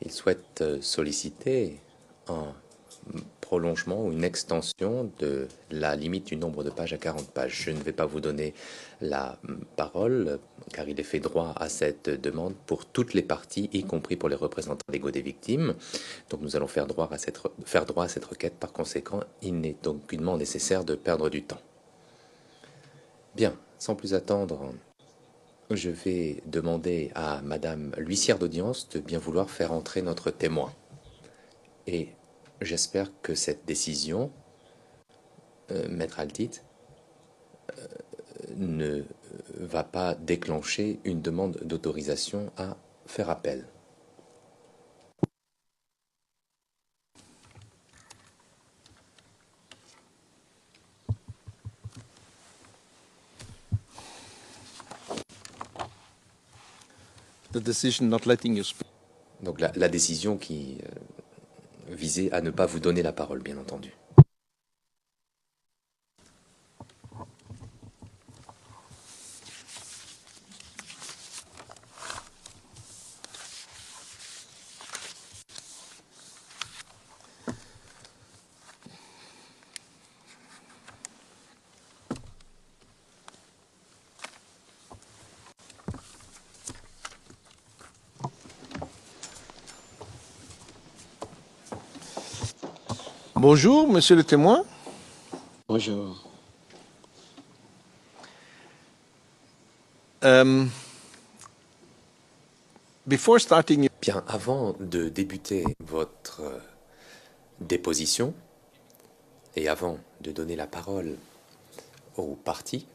Il souhaite solliciter un prolongement ou une extension de la limite du nombre de pages à 40 pages. Je ne vais pas vous donner la parole car il est fait droit à cette demande pour toutes les parties, y compris pour les représentants légaux des victimes. Donc nous allons faire droit à cette requête. Par conséquent, il n'est aucunement nécessaire de perdre du temps. Bien, sans plus attendre, je vais demander à Madame l'huissière d'audience de bien vouloir faire entrer notre témoin. Et j'espère que cette décision, Maître Altit, ne va pas déclencher une demande d'autorisation à faire appel. The decision not letting you speak. Donc la décision qui visait à ne pas vous donner la parole, bien entendu. Bonjour, monsieur le témoin. Bonjour. Before starting, Bien, avant de débuter votre déposition et avant de donner la parole aux parties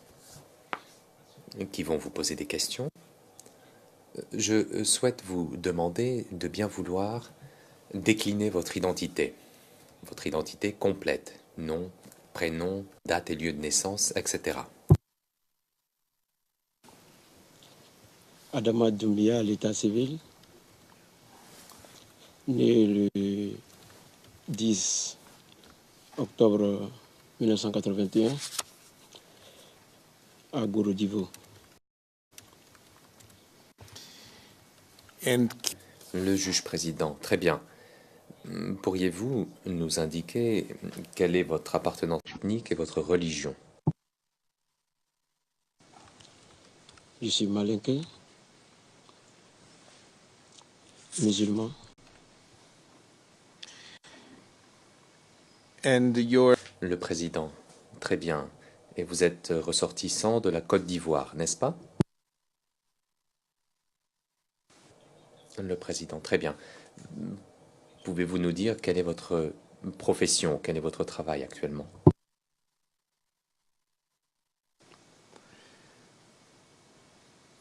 qui vont vous poser des questions, je souhaite vous demander de bien vouloir décliner votre identité complète, nom, prénom, date et lieu de naissance, etc. Adama Doumbia, à l'état civil, né le 10 octobre 1981 à Gourodivo. and Le juge président, très bien. Pourriez-vous nous indiquer quelle est votre appartenance ethnique et votre religion? Je suis malinqué, musulman, your Le président, très bien. Et vous êtes ressortissant de la Côte d'Ivoire, n'est-ce pas? Le président, très bien. Pouvez-vous nous dire quelle est votre profession, quel est votre travail actuellement?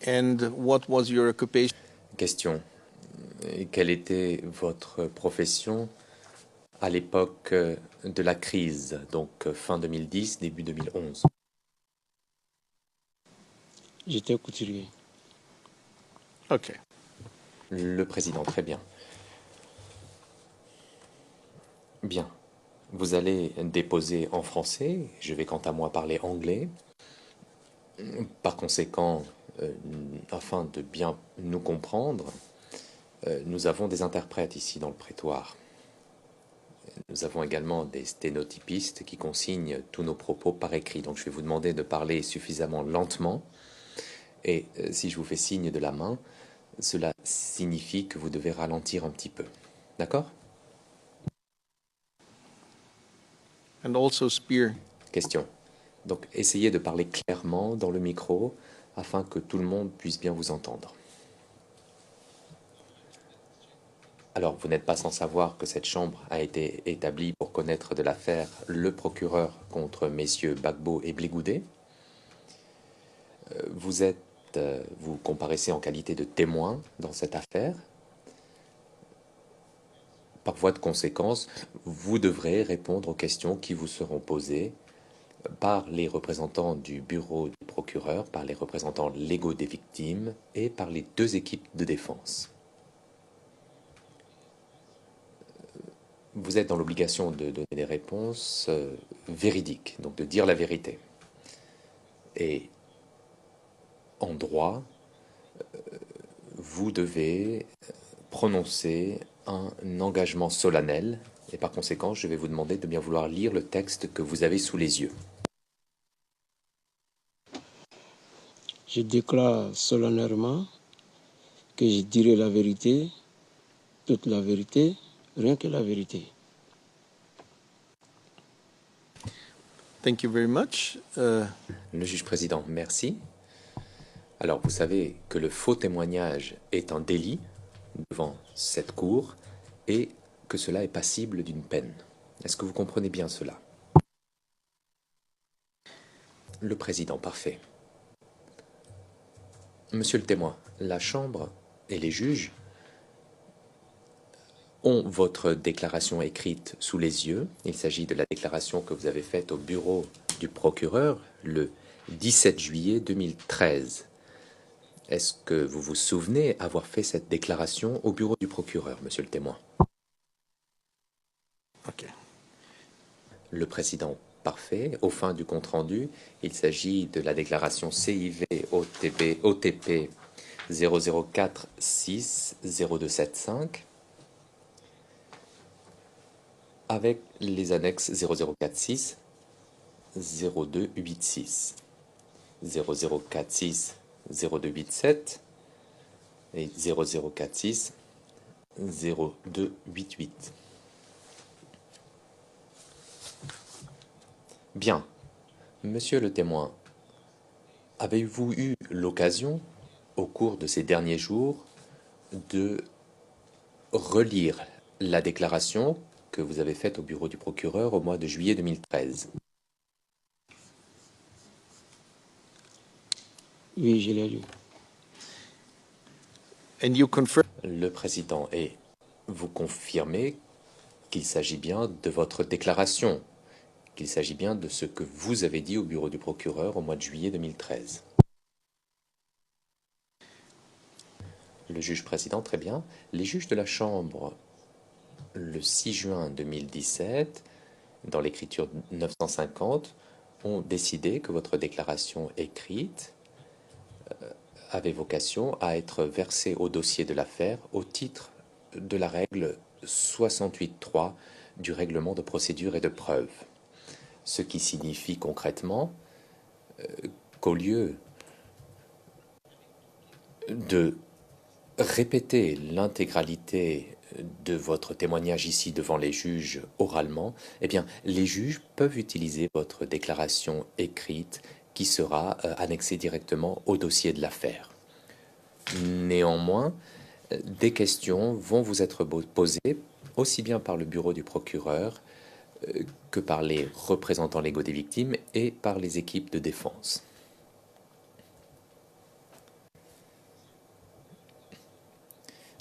and what was your occupation Question. Quelle était votre profession à l'époque de la crise, donc fin 2010, début 2011? j'étais couturier. Okay. Le président, très bien. Bien. Vous allez déposer en français, je vais quant à moi parler anglais. Par conséquent, afin de bien nous comprendre, nous avons des interprètes ici dans le prétoire. Nous avons également des sténotypistes qui consignent tous nos propos par écrit. Donc je vais vous demander de parler suffisamment lentement. Et si je vous fais signe de la main, cela signifie que vous devez ralentir un petit peu. D'accord? And also spear. Question. Donc essayez de parler clairement dans le micro afin que tout le monde puisse bien vous entendre. Alors, vous n'êtes pas sans savoir que cette chambre a été établie pour connaître de l'affaire le procureur contre messieurs Gbagbo et Bligoudé. Vous comparaissez en qualité de témoin dans cette affaire. Par voie de conséquence, vous devrez répondre aux questions qui vous seront posées par les représentants du bureau du procureur, par les représentants légaux des victimes et par les deux équipes de défense. Vous êtes dans l'obligation de donner des réponses véridiques, donc de dire la vérité. Et en droit, vous devez prononcer un engagement solennel et par conséquent, je vais vous demander de bien vouloir lire le texte que vous avez sous les yeux. Je déclare solennellement que je dirai la vérité, toute la vérité, rien que la vérité. Thank you very much. Le juge président, merci. Alors, vous savez que le faux témoignage est un délit devant cette cour et que cela est passible d'une peine. Est-ce que vous comprenez bien cela? Le président, parfait. Monsieur le témoin, la Chambre et les juges ont votre déclaration écrite sous les yeux. Il s'agit de la déclaration que vous avez faite au bureau du procureur le 17 juillet 2013. Est-ce que vous vous souvenez avoir fait cette déclaration au bureau du procureur, monsieur le témoin? Okay. Le président, parfait. Au fin du compte-rendu, il s'agit de la déclaration CIV OTP 00460275 avec les annexes 0046 0286 0046 0287 et 0046 0288. Bien. Monsieur le témoin, avez-vous eu l'occasion, au cours de ces derniers jours, de relire la déclaration que vous avez faite au bureau du procureur au mois de juillet 2013? Oui, je l'ai lu. And you confirm? Le président, et vous confirmez qu'il s'agit bien de votre déclaration, qu'il s'agit bien de ce que vous avez dit au bureau du procureur au mois de juillet 2013. Le juge président, très bien. Les juges de la Chambre, le 6 juin 2017, dans l'écriture 950, ont décidé que votre déclaration écrite avait vocation à être versée au dossier de l'affaire au titre de la règle 68.3 du règlement de procédure et de preuve. Ce qui signifie concrètement qu'au lieu de répéter l'intégralité de votre témoignage ici devant les juges oralement, eh bien, les juges peuvent utiliser votre déclaration écrite qui sera annexée directement au dossier de l'affaire. Néanmoins, des questions vont vous être posées aussi bien par le bureau du procureur que par les représentants légaux des victimes et par les équipes de défense.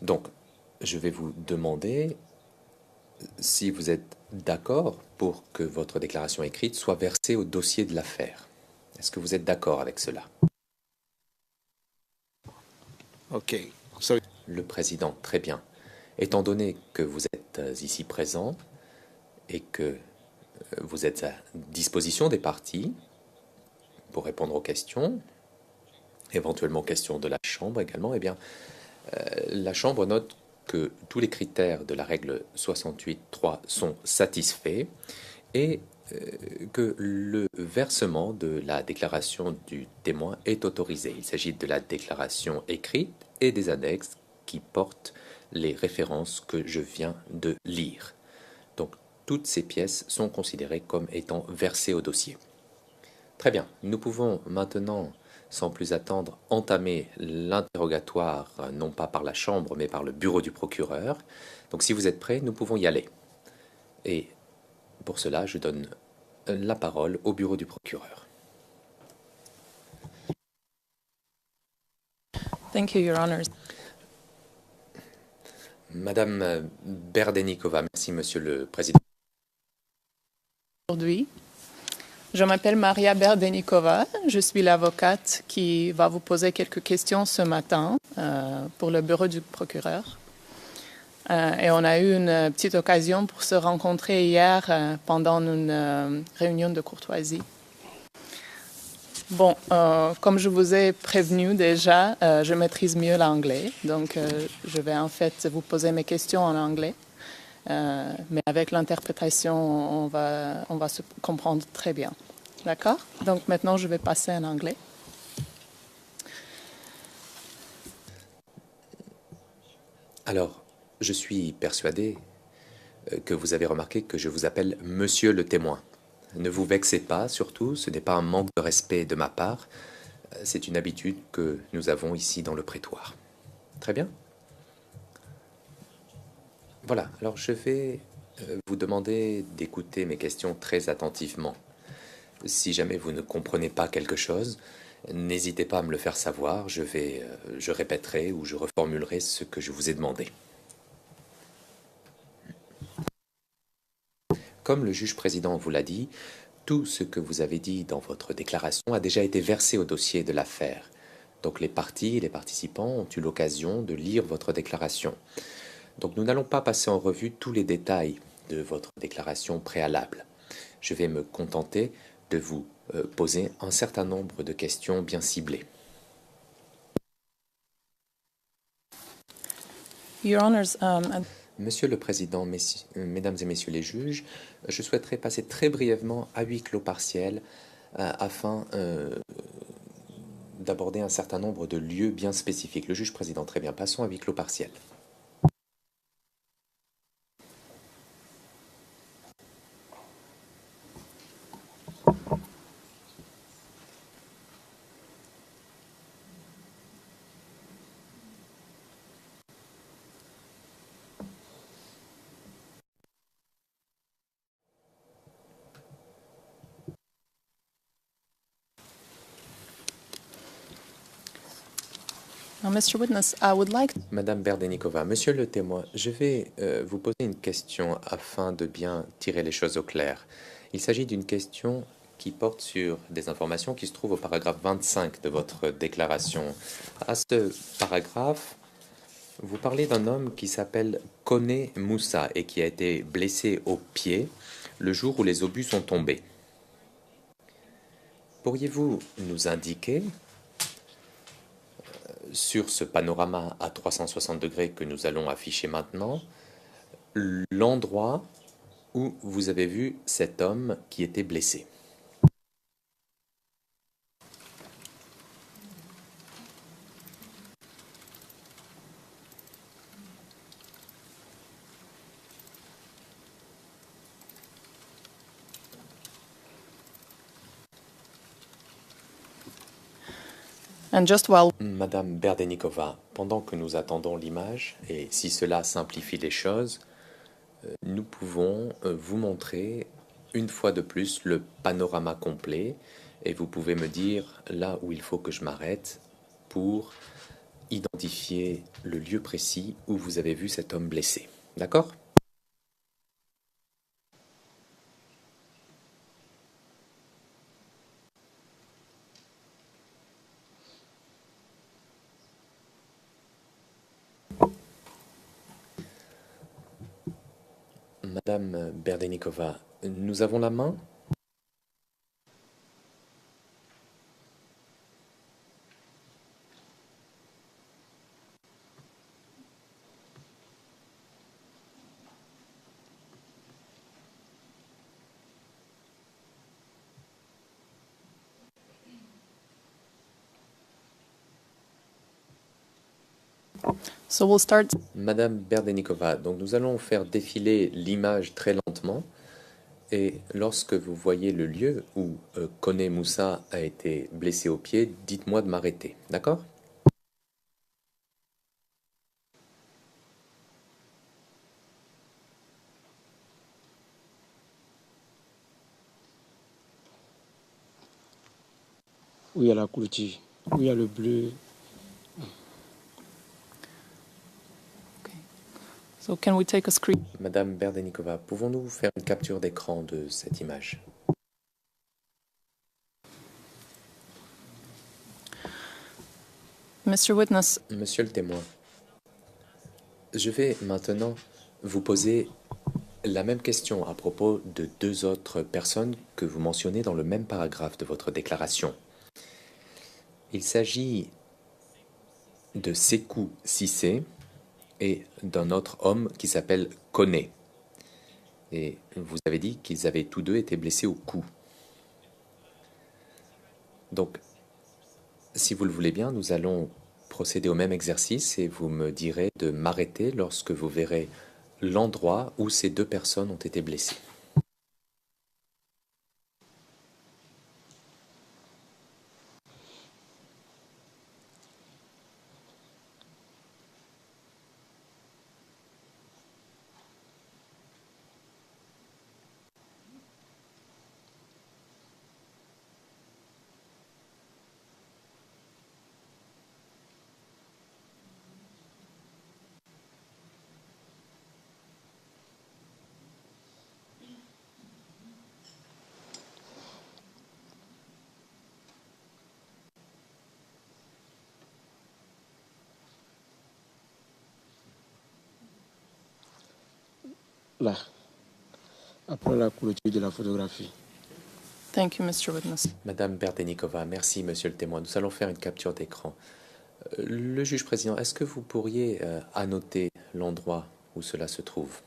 Donc, je vais vous demander si vous êtes d'accord pour que votre déclaration écrite soit versée au dossier de l'affaire. Est-ce que vous êtes d'accord avec cela? Ok. So, Le président, très bien. Étant donné que vous êtes ici présent et que vous êtes à disposition des parties pour répondre aux questions, éventuellement questions de la Chambre également, eh bien, la Chambre note que tous les critères de la règle 68.3 sont satisfaits et que le versement de la déclaration du témoin est autorisé. Il s'agit de la déclaration écrite et des annexes qui portent les références que je viens de lire. Donc, toutes ces pièces sont considérées comme étant versées au dossier. Très bien, nous pouvons maintenant, sans plus attendre, entamer l'interrogatoire, non pas par la Chambre, mais par le bureau du procureur. Donc si vous êtes prêts, nous pouvons y aller. Et pour cela, je donne la parole au bureau du procureur. Thank you, Your Honors. Madame Berdenikova, merci Monsieur le Président. Aujourd'hui, je m'appelle Maria Berdenikova. Je suis l'avocate qui va vous poser quelques questions ce matin pour le bureau du procureur. Et on a eu une petite occasion pour se rencontrer hier pendant une réunion de courtoisie. Bon, comme je vous ai prévenu déjà, je maîtrise mieux l'anglais, donc je vais en fait vous poser mes questions en anglais. Mais avec l'interprétation, on va se comprendre très bien. D'accord? Donc maintenant, je vais passer en anglais. Alors, je suis persuadé que vous avez remarqué que je vous appelle Monsieur le témoin. Ne vous vexez pas, surtout, ce n'est pas un manque de respect de ma part, c'est une habitude que nous avons ici dans le prétoire. Très bien? Voilà, alors je vais vous demander d'écouter mes questions très attentivement. Si jamais vous ne comprenez pas quelque chose, n'hésitez pas à me le faire savoir, je répéterai ou je reformulerai ce que je vous ai demandé. Comme le juge président vous l'a dit, tout ce que vous avez dit dans votre déclaration a déjà été versé au dossier de l'affaire. Donc les parties et les participants ont eu l'occasion de lire votre déclaration. Donc nous n'allons pas passer en revue tous les détails de votre déclaration préalable. Je vais me contenter de vous poser un certain nombre de questions bien ciblées. Your Honors, Monsieur le Président, Mesdames et Messieurs les juges, je souhaiterais passer très brièvement à huis clos partiel afin d'aborder un certain nombre de lieux bien spécifiques. Le juge président, très bien, passons à huis clos partiel. Mr. Witness, I would like... Madame Berdenikova, Monsieur le témoin, je vais vous poser une question afin de bien tirer les choses au clair. Il s'agit d'une question qui porte sur des informations qui se trouvent au paragraphe 25 de votre déclaration. À ce paragraphe, vous parlez d'un homme qui s'appelle Kone Moussa et qui a été blessé au pied le jour où les obus sont tombés. Pourriez-vous nous indiquer sur ce panorama à 360 degrés que nous allons afficher maintenant, l'endroit où vous avez vu cet homme qui était blessé? And just while... Madame Berdenikova, pendant que nous attendons l'image, et si cela simplifie les choses, nous pouvons vous montrer une fois de plus le panorama complet, et vous pouvez me dire là où il faut que je m'arrête pour identifier le lieu précis où vous avez vu cet homme blessé. D'accord ? Madame Berdenikova, nous avons la main? So we'll start... Madame Berdenikova, donc nous allons faire défiler l'image très lentement et lorsque vous voyez le lieu où Kone Moussa a été blessé au pied, dites-moi de m'arrêter, d'accord? Où il y a la clôture, où il y a le bleu. So can we take a screen? Madame Berdenikova, pouvons-nous faire une capture d'écran de cette image? Mr. Witness, Monsieur le témoin, je vais maintenant vous poser la même question à propos de deux autres personnes que vous mentionnez dans le même paragraphe de votre déclaration. Il s'agit de Sékou Cissé et d'un autre homme qui s'appelle Koné. Et vous avez dit qu'ils avaient tous deux été blessés au cou. Donc, si vous le voulez bien, nous allons procéder au même exercice et vous me direz de m'arrêter lorsque vous verrez l'endroit où ces deux personnes ont été blessées. Là, après la clôture de la photographie. Thank you, Mr. Witness. Madame Berdenikova, merci, monsieur le témoin. Nous allons faire une capture d'écran. Le juge président, est-ce que vous pourriez annoter l'endroit où cela se trouve?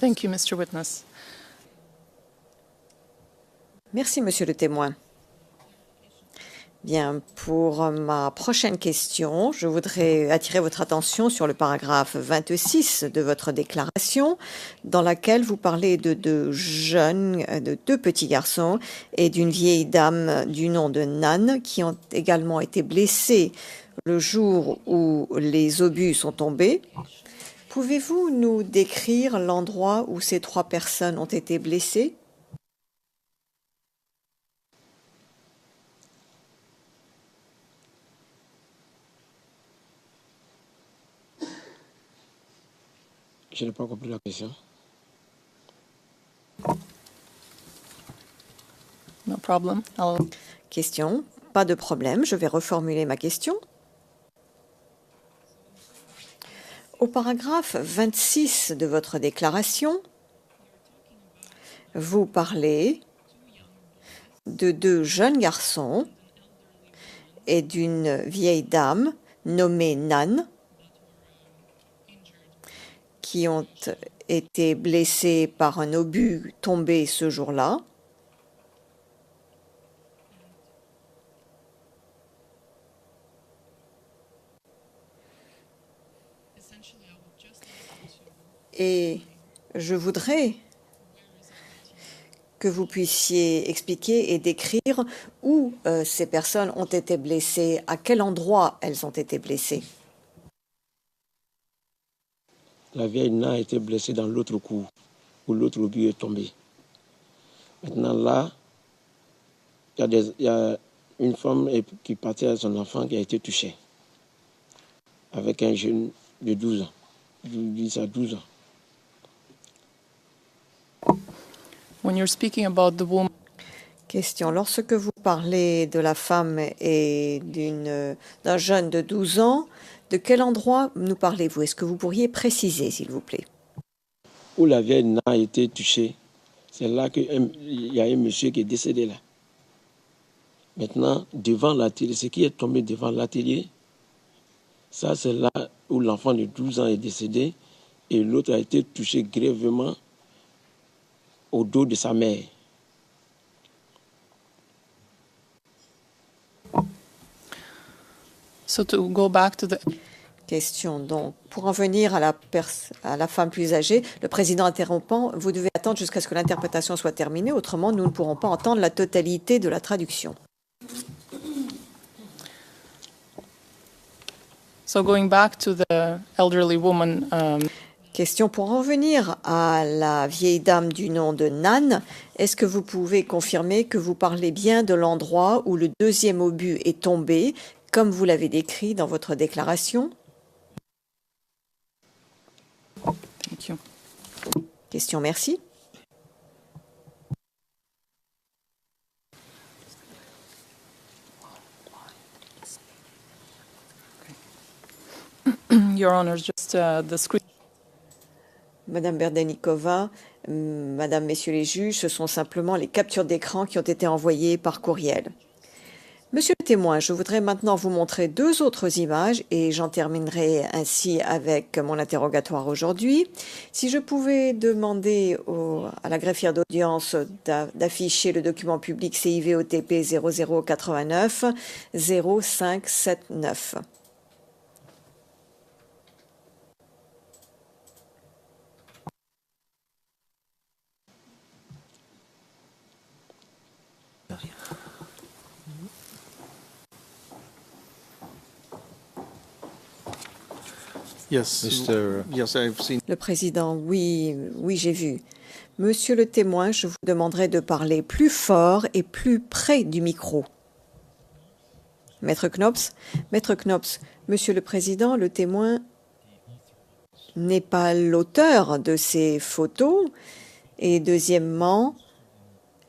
Thank you, Mr. Witness. Merci, monsieur le témoin. Bien, pour ma prochaine question, je voudrais attirer votre attention sur le paragraphe 26 de votre déclaration, dans laquelle vous parlez de deux petits garçons et d'une vieille dame du nom de Nan qui ont également été blessés le jour où les obus sont tombés. Pouvez-vous nous décrire l'endroit où ces trois personnes ont été blessées? Je n'ai pas compris la question. No problem. Question, pas de problème, je vais reformuler ma question. Au paragraphe 26 de votre déclaration, vous parlez de deux jeunes garçons et d'une vieille dame nommée Nan qui ont été blessés par un obus tombé ce jour-là. Et je voudrais que vous puissiez expliquer et décrire où ces personnes ont été blessées, à quel endroit elles ont été blessées. La vieille Nan a été blessée dans l'autre cou, où l'autre obus est tombé. Maintenant là, il y a une femme qui partait à son enfant qui a été touchée, avec un jeune de 12 ans, de 10 à 12 ans. When you're speaking about the woman, Question. Lorsque vous parlez de la femme et d'un jeune de 12 ans, de quel endroit nous parlez-vous? Est-ce que vous pourriez préciser, s'il vous plaît? Où la vieille Nan a été touchée, c'est là qu'il y a un monsieur qui est décédé là. Maintenant, devant l'atelier, ce qui est tombé devant l'atelier, ça c'est là où l'enfant de 12 ans est décédé et l'autre a été touché grièvement au dos de sa mère. so to go back to the Question. Donc, pour en venir à la femme plus âgée, le président interrompant, vous devez attendre jusqu'à ce que l'interprétation soit terminée, autrement nous ne pourrons pas entendre la totalité de la traduction. So going back to the elderly woman, Question pour en revenir à la vieille dame du nom de Nan. Est-ce que vous pouvez confirmer que vous parlez bien de l'endroit où le deuxième obus est tombé, comme vous l'avez décrit dans votre déclaration? thank you. Question, merci. Your Honor, just the screen. Madame Berdenikova, Madame, Messieurs les juges, ce sont simplement les captures d'écran qui ont été envoyées par courriel. Monsieur le témoin, je voudrais maintenant vous montrer deux autres images et j'en terminerai ainsi avec mon interrogatoire aujourd'hui. Si je pouvais demander à la greffière d'audience d'afficher le document public CIVOTP 0089 0579. Yes, Mr. Yes, I've seen. Le président, oui, j'ai vu. Monsieur le témoin, je vous demanderai de parler plus fort et plus près du micro. Maître Knops, Monsieur le président, le témoin n'est pas l'auteur de ces photos. Et deuxièmement,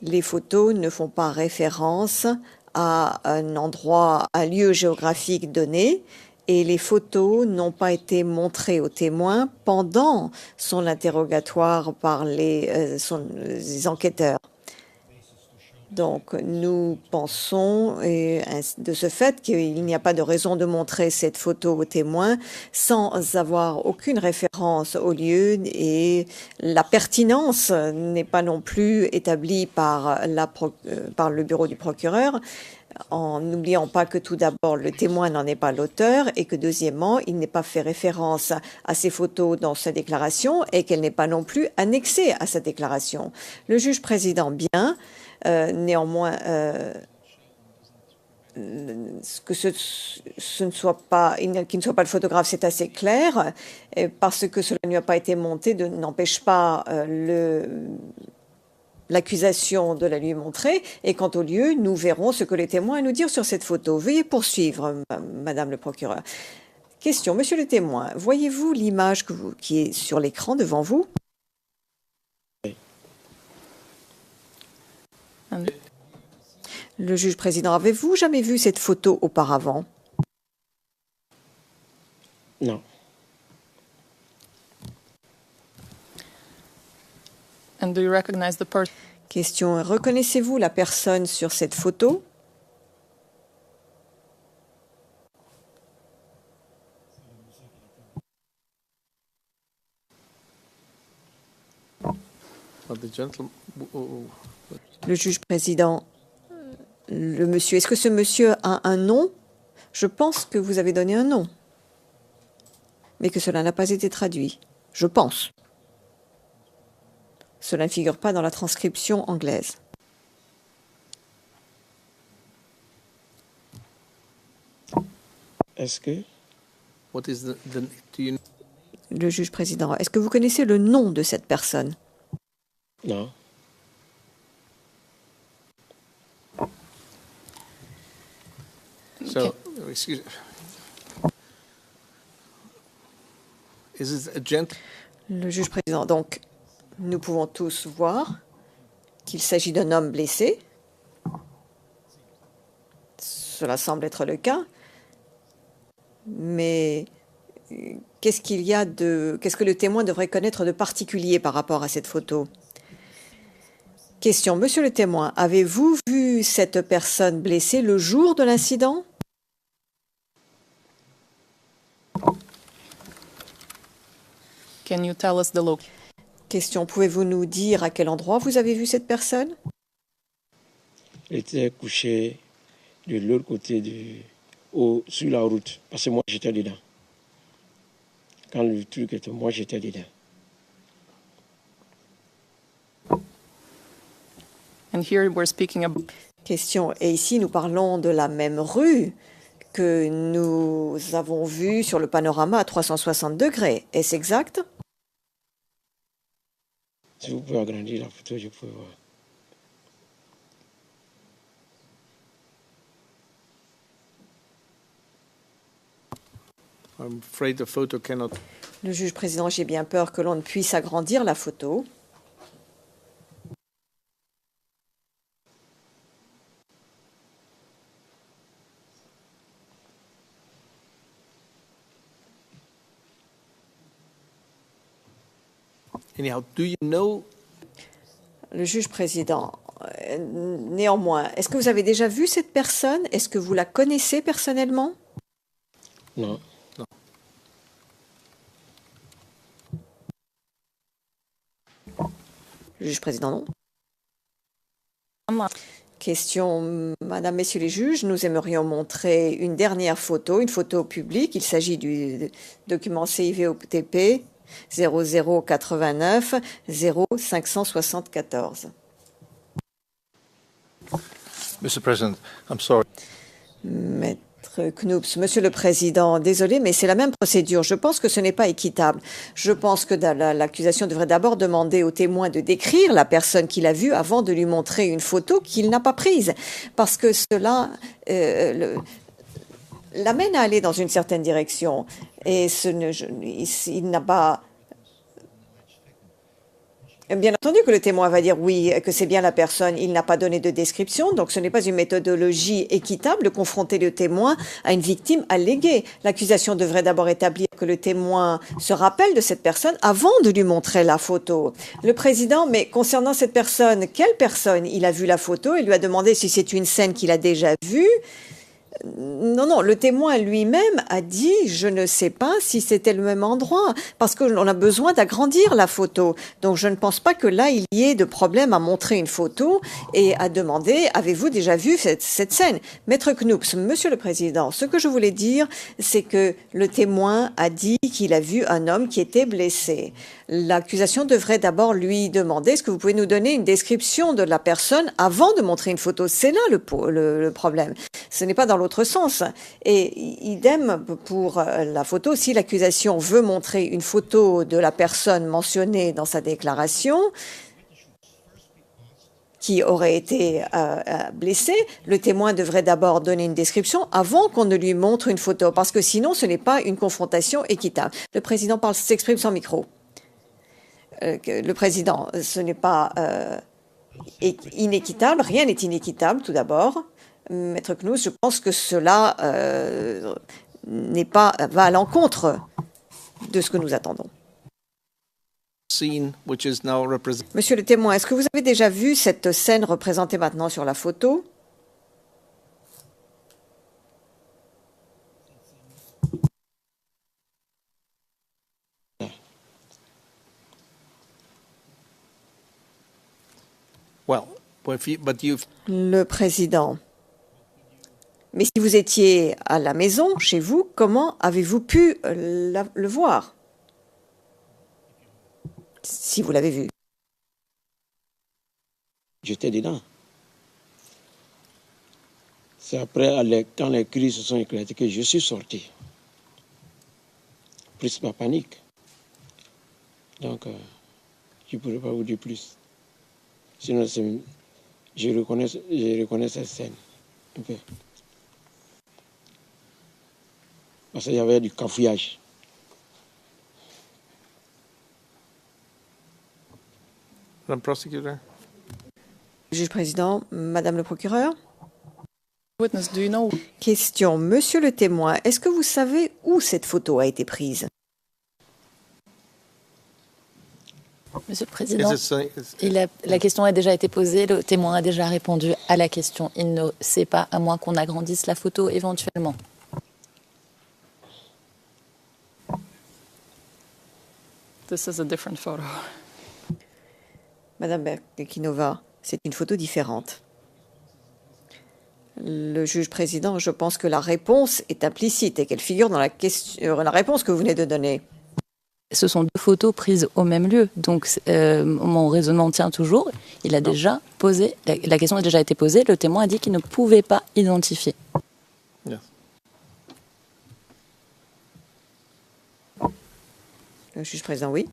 les photos ne font pas référence à un endroit, un lieu géographique donné. Et les photos n'ont pas été montrées au témoin pendant son interrogatoire par les enquêteurs. Donc, nous pensons de ce fait qu'il n'y a pas de raison de montrer cette photo au témoin sans avoir aucune référence au lieu et la pertinence n'est pas non plus établie par le bureau du procureur. En n'oubliant pas que tout d'abord, le témoin n'en est pas l'auteur et que deuxièmement, il n'est pas fait référence à ces photos dans sa déclaration et qu'elle n'est pas non plus annexée à sa déclaration. Le juge président, bien, néanmoins, que ce ne soit pas, qu'il ne soit pas le photographe, c'est assez clair, parce que cela ne lui a pas été monté, n'empêche pas l'accusation de la lui montrer. Et quant au lieu, nous verrons ce que les témoins ont à nous dire sur cette photo. Veuillez poursuivre, Madame le procureur. Question, Monsieur le témoin, voyez-vous l'image qui est sur l'écran devant vous? Le juge président, avez-vous jamais vu cette photo auparavant? Non. And do you recognize the person? Question, reconnaissez-vous la personne sur cette photo? Le juge président, le monsieur, est-ce que ce monsieur a un nom? Je pense que vous avez donné un nom, mais que cela n'a pas été traduit. Je pense. Cela ne figure pas dans la transcription anglaise. Est-ce que Le juge président, est-ce que vous connaissez le nom de cette personne? non? So, excuse. Is it a gent? Le juge président, donc, nous pouvons tous voir qu'il s'agit d'un homme blessé. Cela semble être le cas. Mais qu'est-ce que le témoin devrait connaître de particulier par rapport à cette photo? Question, Monsieur le témoin, avez-vous vu cette personne blessée le jour de l'incident? Can you tell us the location? Question, pouvez-vous nous dire à quel endroit vous avez vu cette personne? Elle était couchée de l'autre côté sur la route, parce que moi j'étais dedans. Quand le truc était, moi j'étais dedans. And here we're speaking about. Question, et ici nous parlons de la même rue que nous avons vu sur le panorama à 360 degrés. Est-ce exact? Si vous pouvez agrandir la photo, je peux voir. I'm afraid the photo cannot. Le juge président, j'ai bien peur que l'on ne puisse agrandir la photo. Anyhow, do you know? Le juge président, néanmoins, est-ce que vous avez déjà vu cette personne? Est-ce que vous la connaissez personnellement? Non. Le juge président, non. Question, Madame, Messieurs les juges, nous aimerions montrer une dernière photo, une photo publique. Il s'agit du document CIVOTP 0089 0574. Mr. President, I'm sorry. Maître Knoops, Monsieur le Président, désolé, mais c'est la même procédure. Je pense que ce n'est pas équitable. Je pense que l'accusation devrait d'abord demander au témoin de décrire la personne qu'il a vue avant de lui montrer une photo qu'il n'a pas prise. Parce que cela l'amène à aller dans une certaine direction. Et il n'a pas... Bien entendu que le témoin va dire oui, que c'est bien la personne. Il n'a pas donné de description, donc ce n'est pas une méthodologie équitable de confronter le témoin à une victime alléguée. L'accusation devrait d'abord établir que le témoin se rappelle de cette personne avant de lui montrer la photo. Le président, mais concernant cette personne, quelle personne? Il a vu la photo et lui a demandé si c'est une scène qu'il a déjà vue. Non, le témoin lui-même a dit « je ne sais pas si c'était le même endroit » parce qu'on a besoin d'agrandir la photo. Donc je ne pense pas que là, il y ait de problème à montrer une photo et à demander « avez-vous déjà vu cette scène ?» Maître Knoops, Monsieur le Président, ce que je voulais dire, c'est que le témoin a dit qu'il a vu un homme qui était blessé. L'accusation devrait d'abord lui demander « est-ce que vous pouvez nous donner une description de la personne avant de montrer une photo ?» C'est là le problème. Ce n'est pas dans l'autre sens. Et idem pour la photo. Si l'accusation veut montrer une photo de la personne mentionnée dans sa déclaration qui aurait été blessée, le témoin devrait d'abord donner une description avant qu'on ne lui montre une photo, parce que sinon ce n'est pas une confrontation équitable. Le président s'exprime sans micro. Le président, ce n'est pas inéquitable, rien n'est inéquitable tout d'abord. Maître Knoops, je pense que cela va à l'encontre de ce que nous attendons. Monsieur le témoin, est-ce que vous avez déjà vu cette scène représentée maintenant sur la photo? Le président. Mais si vous étiez à la maison, chez vous, comment avez-vous pu le voir? Si vous l'avez vu. J'étais dedans. C'est après, quand les cris se sont éclatés, que je suis sorti. Plus ma panique. Donc, je ne pourrais pas vous dire plus. Sinon, je reconnais cette scène. Un peu. Parce qu'il y avait du cafouillage. Madame Prosecutor. Juge président, Madame le procureur. Witness, do you know? Question, Monsieur le témoin, est-ce que vous savez où cette photo a été prise? Monsieur le Président, la question a déjà été posée, le témoin a déjà répondu à la question. Il ne sait pas, à moins qu'on agrandisse la photo éventuellement. This is a different photo. Madame Berkinova, c'est une photo différente. Le juge président, je pense que la réponse est implicite et qu'elle figure dans la réponse que vous venez de donner. Ce sont deux photos prises au même lieu, donc mon raisonnement tient toujours. Il a déjà posé, la question a déjà été posée, le témoin a dit qu'il ne pouvait pas identifier. Yes. Le juge président, oui.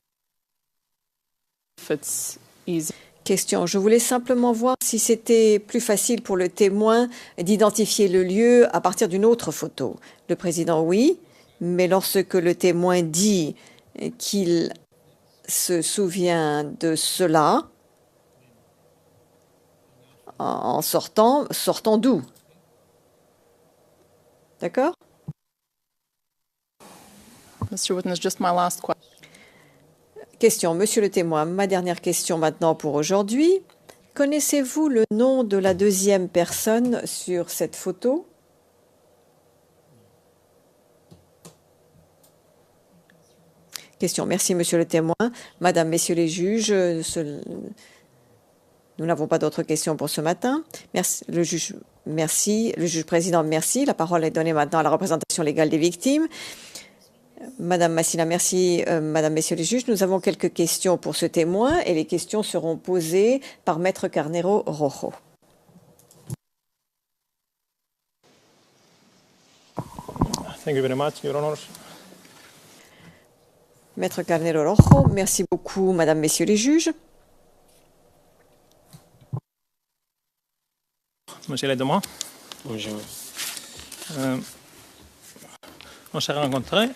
If it's easy. Question. Je voulais simplement voir si c'était plus facile pour le témoin d'identifier le lieu à partir d'une autre photo. Le président, oui, mais lorsque le témoin dit qu'il se souvient de cela, en sortant d'où? D'accord? Mr. Witness, just my last question. Question. Monsieur le témoin, ma dernière question maintenant pour aujourd'hui. Connaissez-vous le nom de la deuxième personne sur cette photo? Question. Merci, monsieur le témoin. Madame, messieurs les juges, nous n'avons pas d'autres questions pour ce matin. Merci, le juge. Merci. Le juge président, merci. La parole est donnée maintenant à la représentation légale des victimes. Madame Massina, merci. Madame, messieurs les juges, nous avons quelques questions pour ce témoin et les questions seront posées par Maître Carneiro Rojo. Thank you very much, Your Honors. Maître Carneiro Rojo, merci beaucoup, Madame, messieurs les juges. Monsieur le témoin. Bonjour. On s'est rencontrés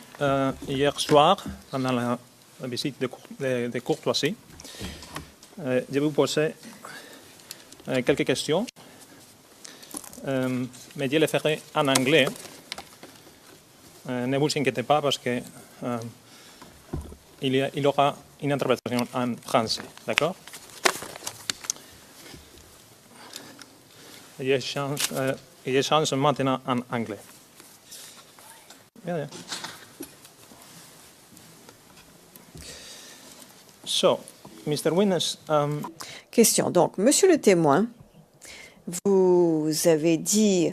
hier soir pendant la visite de courtoisie. Je vais vous poser quelques questions, mais je les ferai en anglais. Ne vous inquiétez pas parce que il y aura une interprétation en français, d'accord? Je change maintenant en anglais. Yeah. So, Mr. Witness. Question. Donc, monsieur le témoin, vous avez dit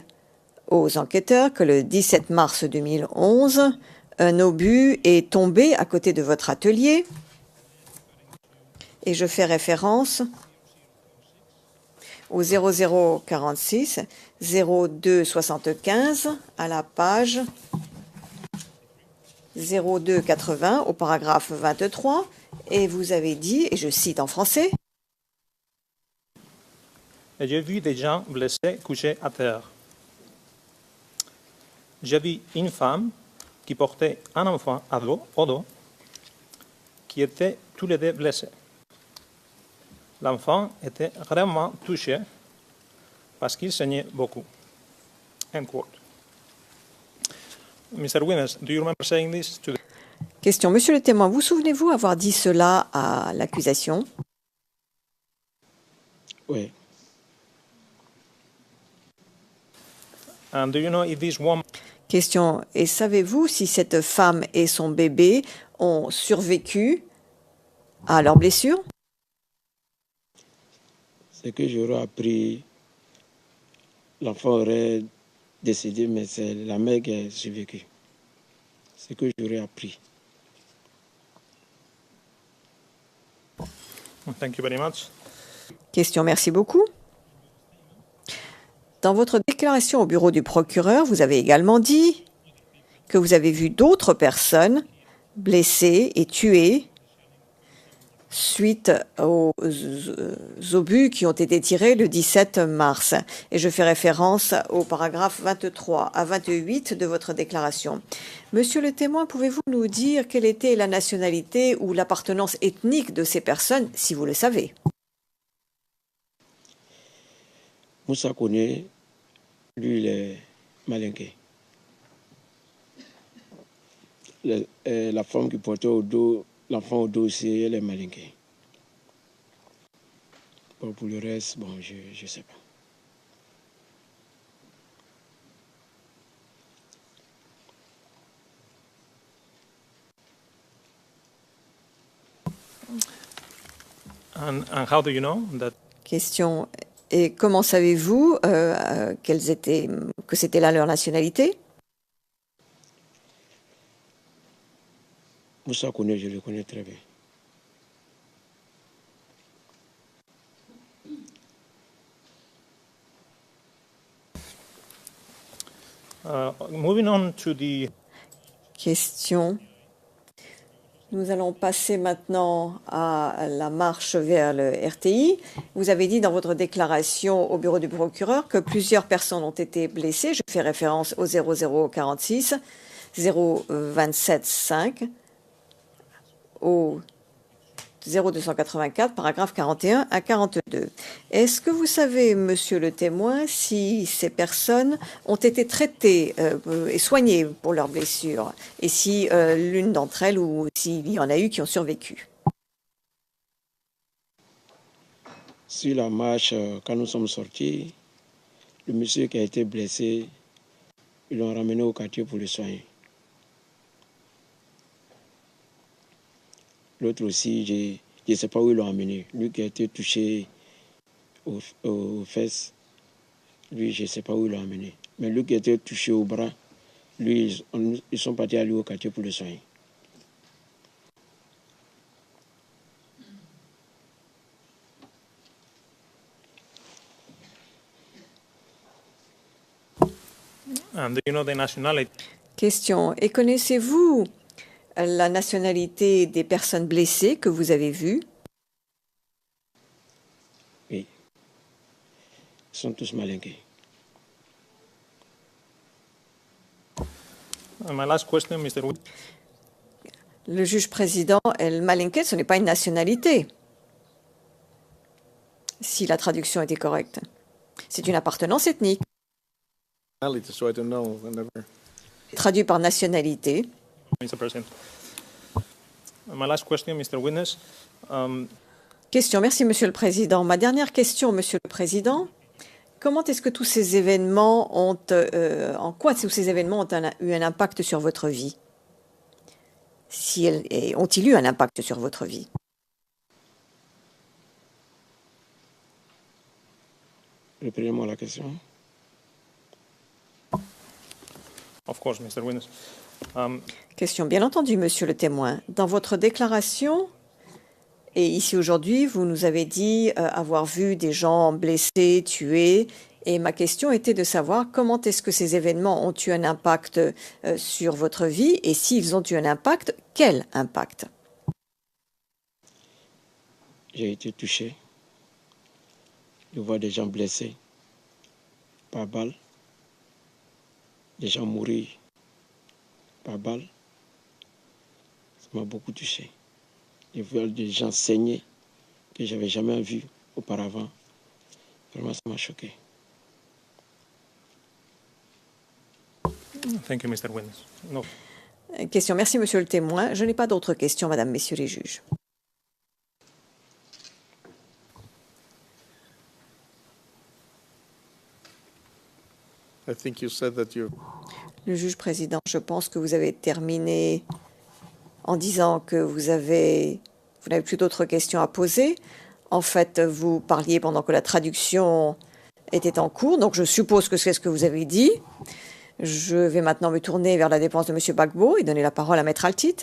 aux enquêteurs que le 17 mars 2011, un obus est tombé à côté de votre atelier. Et je fais référence au 0046 0275 à la page 0280 au paragraphe 23, et vous avez dit, et je cite en français, « J'ai vu des gens blessés couchés à terre. J'ai vu une femme qui portait un enfant au dos, qui était tous les deux blessés. L'enfant était vraiment touché parce qu'il saignait beaucoup. » End quote. Mr. Witness, do you remember saying this to the... Question. Monsieur le témoin, vous souvenez-vous avoir dit cela à l'accusation? Oui. And do you know if this woman... Question. Et savez-vous si cette femme et son bébé ont survécu à leurs blessures? C'est que j'aurais appris, l'enfant aurait décédé, mais c'est la mère qui a survécu. C'est ce que j'aurais appris. Thank you very much. Question. Merci beaucoup. Dans votre déclaration au bureau du procureur, vous avez également dit que vous avez vu d'autres personnes blessées et tuées suite aux obus qui ont été tirés le 17 mars. Et je fais référence au paragraphe 23 à 28 de votre déclaration. Monsieur le témoin, pouvez-vous nous dire quelle était la nationalité ou l'appartenance ethnique de ces personnes, si vous le savez? Moussa connaît, lui, il est malinqué. La femme qui portait au dos, l'enfant au dos aussi, elle est malinquée. Bon, pour le reste, bon, je ne sais pas. And how do you know that... Question. Et comment savez-vous que c'était là leur nationalité? Moussa connaît, je le connais très bien. Moving on to the... Question. Nous allons passer maintenant à la marche vers le RTI. Vous avez dit dans votre déclaration au bureau du procureur que plusieurs personnes ont été blessées. Je fais référence au 0046, 0275, au 0284, paragraphe 41 à 42. Est-ce que vous savez, monsieur le témoin, si ces personnes ont été traitées et soignées pour leurs blessures, et si l'une d'entre elles ou s'il y en a eu qui ont survécu? Sur la marche, quand nous sommes sortis, le monsieur qui a été blessé, ils l'ont ramené au quartier pour le soigner. L'autre aussi, je ne sais pas où ils l'ont amené. Lui qui a été touché aux fesses, lui, je ne sais pas où ils l'ont amené. Mais lui qui a été touché au bras, lui, ils sont partis aller au quartier pour le soigner. And do you know the nationality? Question. Et connaissez-vous la nationalité des personnes blessées que vous avez vues? Oui. Ils sont tous malinqués. My last question, Mr. Le juge président, El Malinké, ce n'est pas une nationalité, si la traduction était correcte. C'est une appartenance ethnique. So I don't know. Traduit par nationalité. Mr. President. My last question, Mr. Witness. Question. Merci, Monsieur le Président. Ma dernière question, Monsieur le Président. Comment est-ce que tous ces événements ont, en quoi tous ces événements ont eu un impact sur votre vie? Ont-ils eu un impact sur votre vie? Répétez-moi la question. Of course, Mr. Witness. Question. Bien entendu, Monsieur le témoin. Dans votre déclaration, et ici aujourd'hui, vous nous avez dit avoir vu des gens blessés, tués. Et ma question était de savoir comment est-ce que ces événements ont eu un impact sur votre vie et s'ils ont eu un impact, quel impact? J'ai été touché de voir des gens blessés par balle, des gens mourir par balle. Ça m'a beaucoup touché. De voir des gens saigner que je n'avais jamais vu auparavant. Vraiment, ça m'a choqué. Thank you, Mr. Witness. No. Question. Merci, Monsieur le témoin. Je n'ai pas d'autres questions, Madame, Messieurs les juges. I think you said that you. Le juge président, je pense que vous avez terminé en disant que vous n'avez plus d'autres questions à poser. En fait, vous parliez pendant que la traduction était en cours, donc je suppose que c'est ce que vous avez dit. Je vais maintenant me tourner vers la défense de M. Gbagbo et donner la parole à Maître Altit.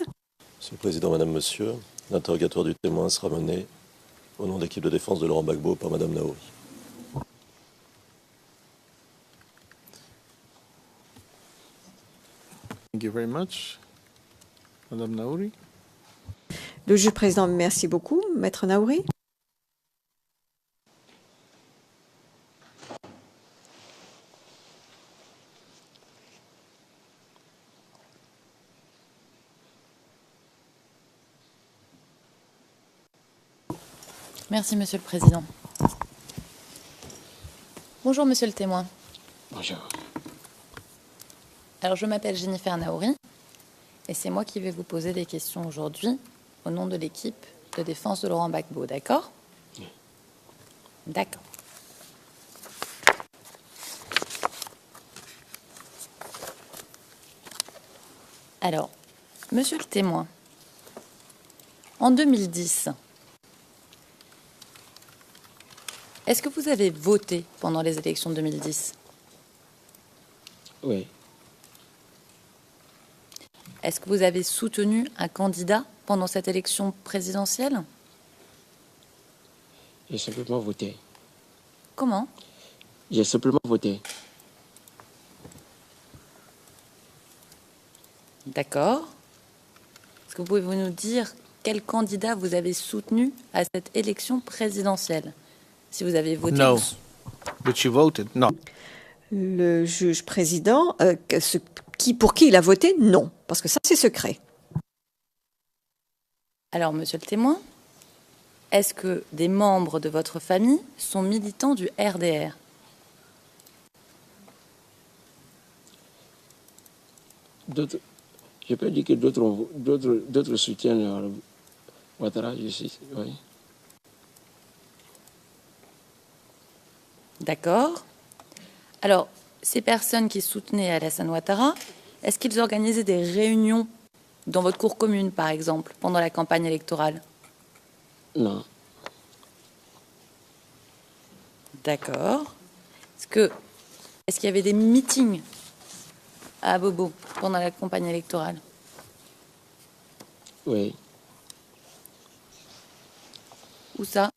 Monsieur le Président, Madame, Monsieur, l'interrogatoire du témoin sera mené au nom de l'équipe de défense de Laurent Gbagbo par Madame Naouri. Thank you very much. Madame Naouri. Le juge président, merci beaucoup. Maître Naouri. Merci, Monsieur le Président. Bonjour, Monsieur le témoin. Bonjour. Alors, je m'appelle Jennifer Naouri et c'est moi qui vais vous poser des questions aujourd'hui au nom de l'équipe de défense de Laurent Gbagbo, d'accord? Oui. D'accord. Alors, Monsieur le témoin, en 2010, est-ce que vous avez voté pendant les élections de 2010? Oui. Est-ce que vous avez soutenu un candidat pendant cette élection présidentielle? J'ai simplement voté. Comment? J'ai simplement voté. D'accord. Est-ce que pouvez-vous nous dire quel candidat vous avez soutenu à cette élection présidentielle? Si vous avez voté. No. But you voted? No. Le juge président, pour qui il a voté? Non, parce que ça, c'est secret. Alors, monsieur le témoin, est-ce que des membres de votre famille sont militants du RDR? Je peux dire que d'autres soutiennent Ouattara, je sais, oui. D'accord. Alors, ces personnes qui soutenaient Alassane Ouattara, est-ce qu'ils organisaient des réunions dans votre cour commune, par exemple, pendant la campagne électorale? Non. D'accord. Est-ce qu'il y avait des meetings à Bobo pendant la campagne électorale? Oui. Où ça?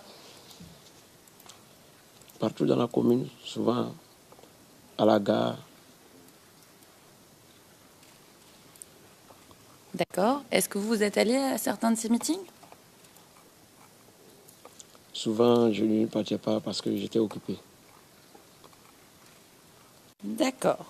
Partout dans la commune, souvent à la gare. D'accord. Est-ce que vous êtes allé à certains de ces meetings? Souvent, je ne partais pas parce que j'étais occupé. D'accord.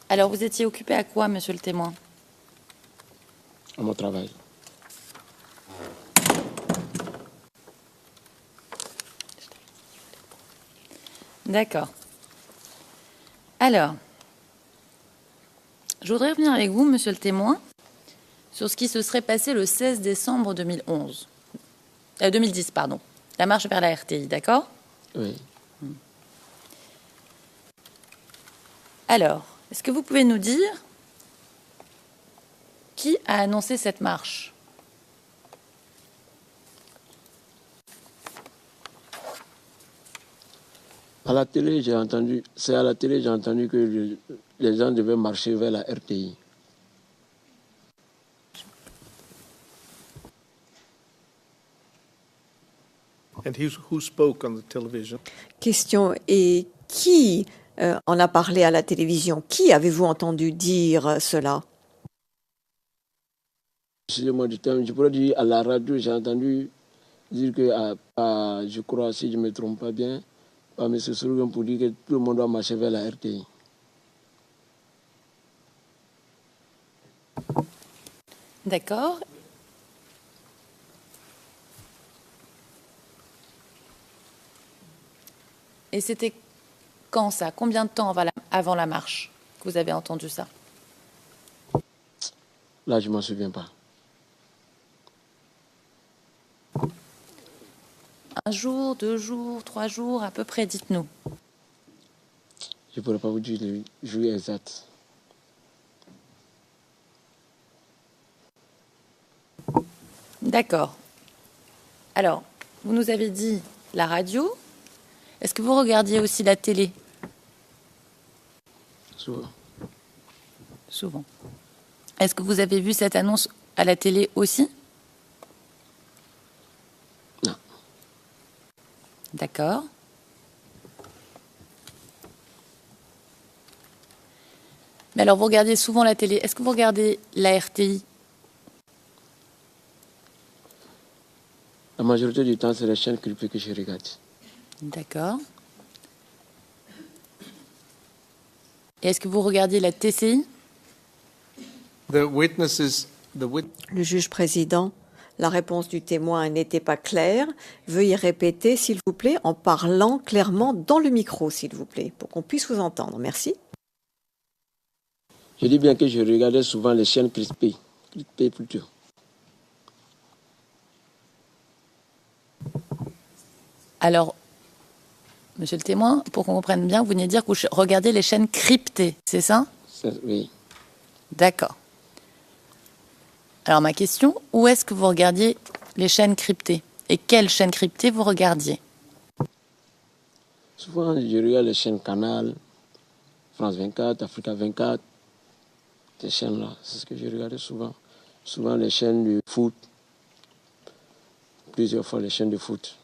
Alors, vous étiez occupé à quoi, monsieur le témoin? À mon travail. D'accord. Alors, je voudrais revenir avec vous, monsieur le témoin, sur ce qui se serait passé le 16 décembre 2010, la marche vers la RTI, d'accord? Oui. Alors, est-ce que vous pouvez nous dire qui a annoncé cette marche? À la télé, j'ai entendu que les gens devaient marcher vers la RTI. And who spoke on the television? Question, et qui en a parlé à la télévision? Qui avez-vous entendu dire cela? Excusez-moi du terme, je pourrais dire à la radio, j'ai entendu dire que, je crois, si je ne me trompe pas bien, par M. Sourougan pour dire que tout le monde doit marcher vers la RTI. D'accord. Et c'était quand ça? Combien de temps avant la marche que vous avez entendu ça? Là, je ne m'en souviens pas. Un jour, 2 jours, 3 jours, à peu près, dites-nous. Je ne pourrais pas vous dire le jour exact. D'accord. Alors, vous nous avez dit la radio. Est-ce que vous regardiez aussi la télé? Souvent. Souvent. Est-ce que vous avez vu cette annonce à la télé aussi? Non. D'accord. Mais alors, vous regardiez souvent la télé. Est-ce que vous regardez la RTI? La majorité du temps, c'est les chaînes cryptées que je regarde. D'accord. Et est-ce que vous regardiez la TCI? Le juge président, la réponse du témoin n'était pas claire. Veuillez répéter, s'il vous plaît, en parlant clairement dans le micro, s'il vous plaît, pour qu'on puisse vous entendre. Merci. Je dis bien que je regardais souvent les chaînes crispées plutôt. Alors, monsieur le témoin, pour qu'on comprenne bien, vous venez de dire que vous regardez les chaînes cryptées, c'est ça? Oui. D'accord. Alors ma question, où est-ce que vous regardiez les chaînes cryptées? Et quelles chaînes cryptées vous regardiez? Souvent, je regarde les chaînes Canal, France 24, Africa 24, ces chaînes-là, c'est ce que je regardais souvent. Souvent les chaînes de foot, plusieurs fois les chaînes de foot.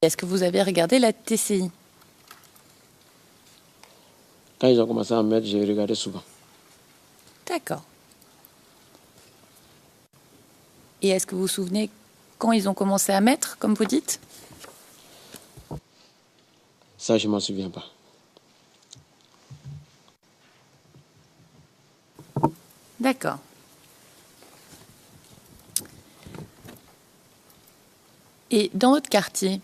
Est-ce que vous avez regardé la TCI? Quand ils ont commencé à mettre, j'ai regardé souvent. D'accord. Et est-ce que vous vous souvenez quand ils ont commencé à mettre, comme vous dites? Ça, je ne m'en souviens pas. D'accord. Et dans votre quartier,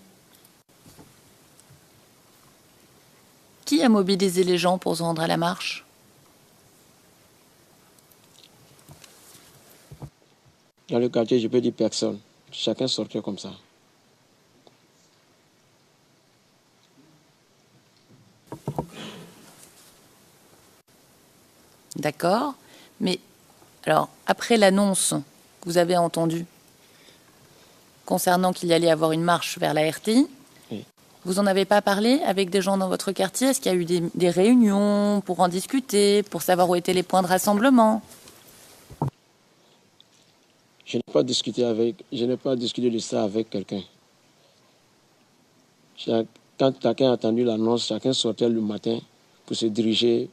qui a mobilisé les gens pour se rendre à la marche? Dans le quartier, je peux dire personne. Chacun sortait comme ça. D'accord. Mais alors, après l'annonce que vous avez entendue concernant qu'il y allait avoir une marche vers la RTI, oui. Vous n'en avez pas parlé avec des gens dans votre quartier? Est-ce qu'il y a eu des réunions pour en discuter, pour savoir où étaient les points de rassemblement? Je n'ai pas discuté de ça avec quelqu'un. Quand quelqu'un a entendu l'annonce, chacun sortait le matin pour se diriger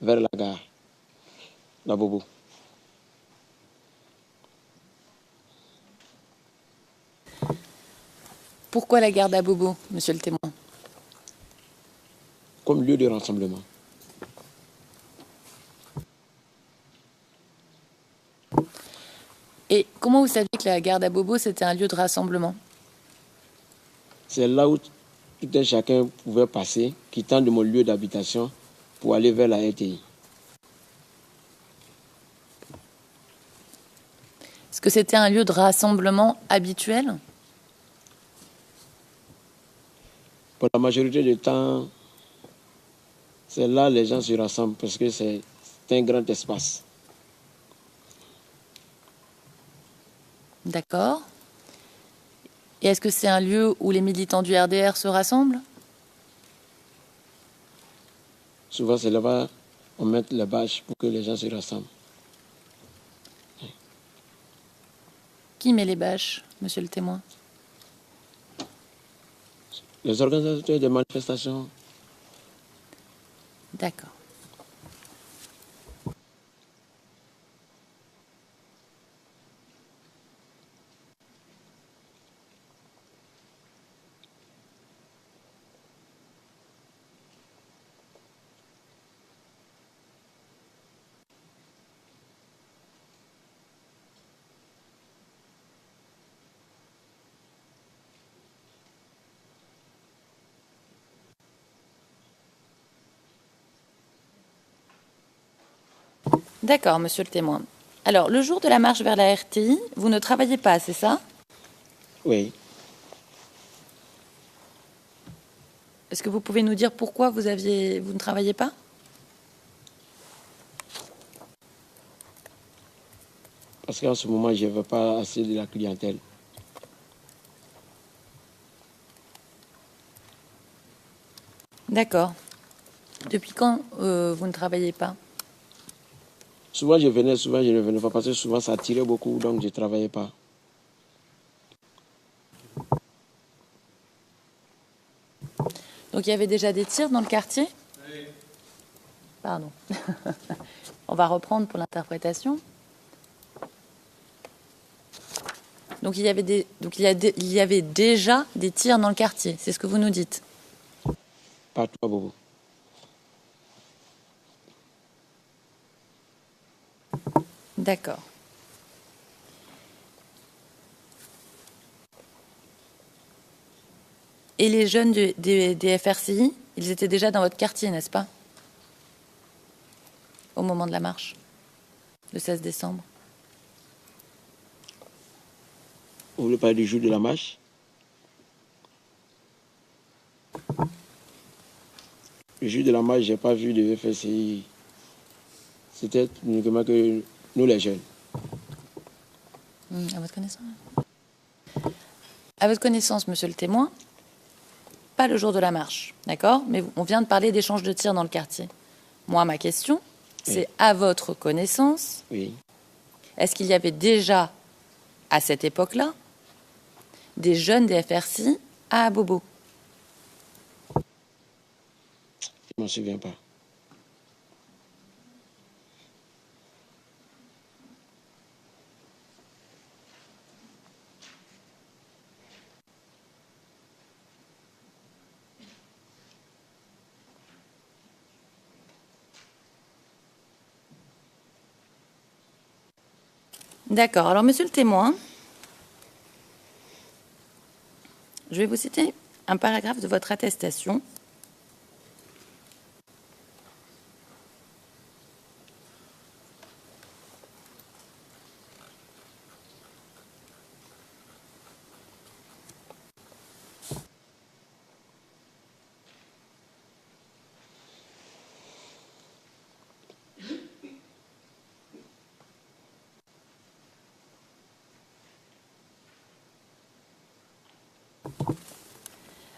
vers la gare, la Bobo. Pourquoi la gare d'Abobo, monsieur le témoin? Comme lieu de rassemblement. Et comment vous saviez que la gare d'Abobo, c'était un lieu de rassemblement? C'est là où tout un chacun pouvait passer, quittant de mon lieu d'habitation pour aller vers la RTI. Est-ce que c'était un lieu de rassemblement habituel? Pour la majorité du temps, c'est là que les gens se rassemblent parce que c'est un grand espace. D'accord. Et est-ce que c'est un lieu où les militants du RDR se rassemblent? Souvent, c'est là-bas qu'on met les bâches pour que les gens se rassemblent. Qui met les bâches, monsieur le témoin? Les organisateurs des manifestations. D'accord. D'accord, monsieur le témoin. Alors, le jour de la marche vers la RTI, vous ne travaillez pas, c'est ça? Oui. Est-ce que vous pouvez nous dire pourquoi vous ne travaillez pas? Parce qu'en ce moment, je ne veux pas assez de la clientèle. D'accord. Depuis quand vous ne travaillez pas? Souvent, je venais, souvent, je ne venais pas parce que souvent, ça tirait beaucoup, donc je ne travaillais pas. Donc, il y avait déjà des tirs dans le quartier? Oui. Pardon. On va reprendre pour l'interprétation. Donc, il y avait déjà des tirs dans le quartier, c'est ce que vous nous dites? Pas toi, Bobo. D'accord. Et les jeunes des FRCI, ils étaient déjà dans votre quartier, n'est-ce pas? Au moment de la marche, le 16 décembre. Vous voulez parler du jour de la marche? Le jour de la marche, je n'ai pas vu de FRCI. C'était uniquement que nous, les jeunes. À votre connaissance? À votre connaissance, monsieur le témoin, pas le jour de la marche, d'accord? Mais on vient de parler d'échanges de tirs dans le quartier. Moi, ma question, c'est à votre connaissance, oui. Est-ce qu'il y avait déjà, à cette époque-là, des jeunes des FRCI à Abobo? Je ne m'en souviens pas. D'accord. Alors, monsieur le témoin, je vais vous citer un paragraphe de votre attestation.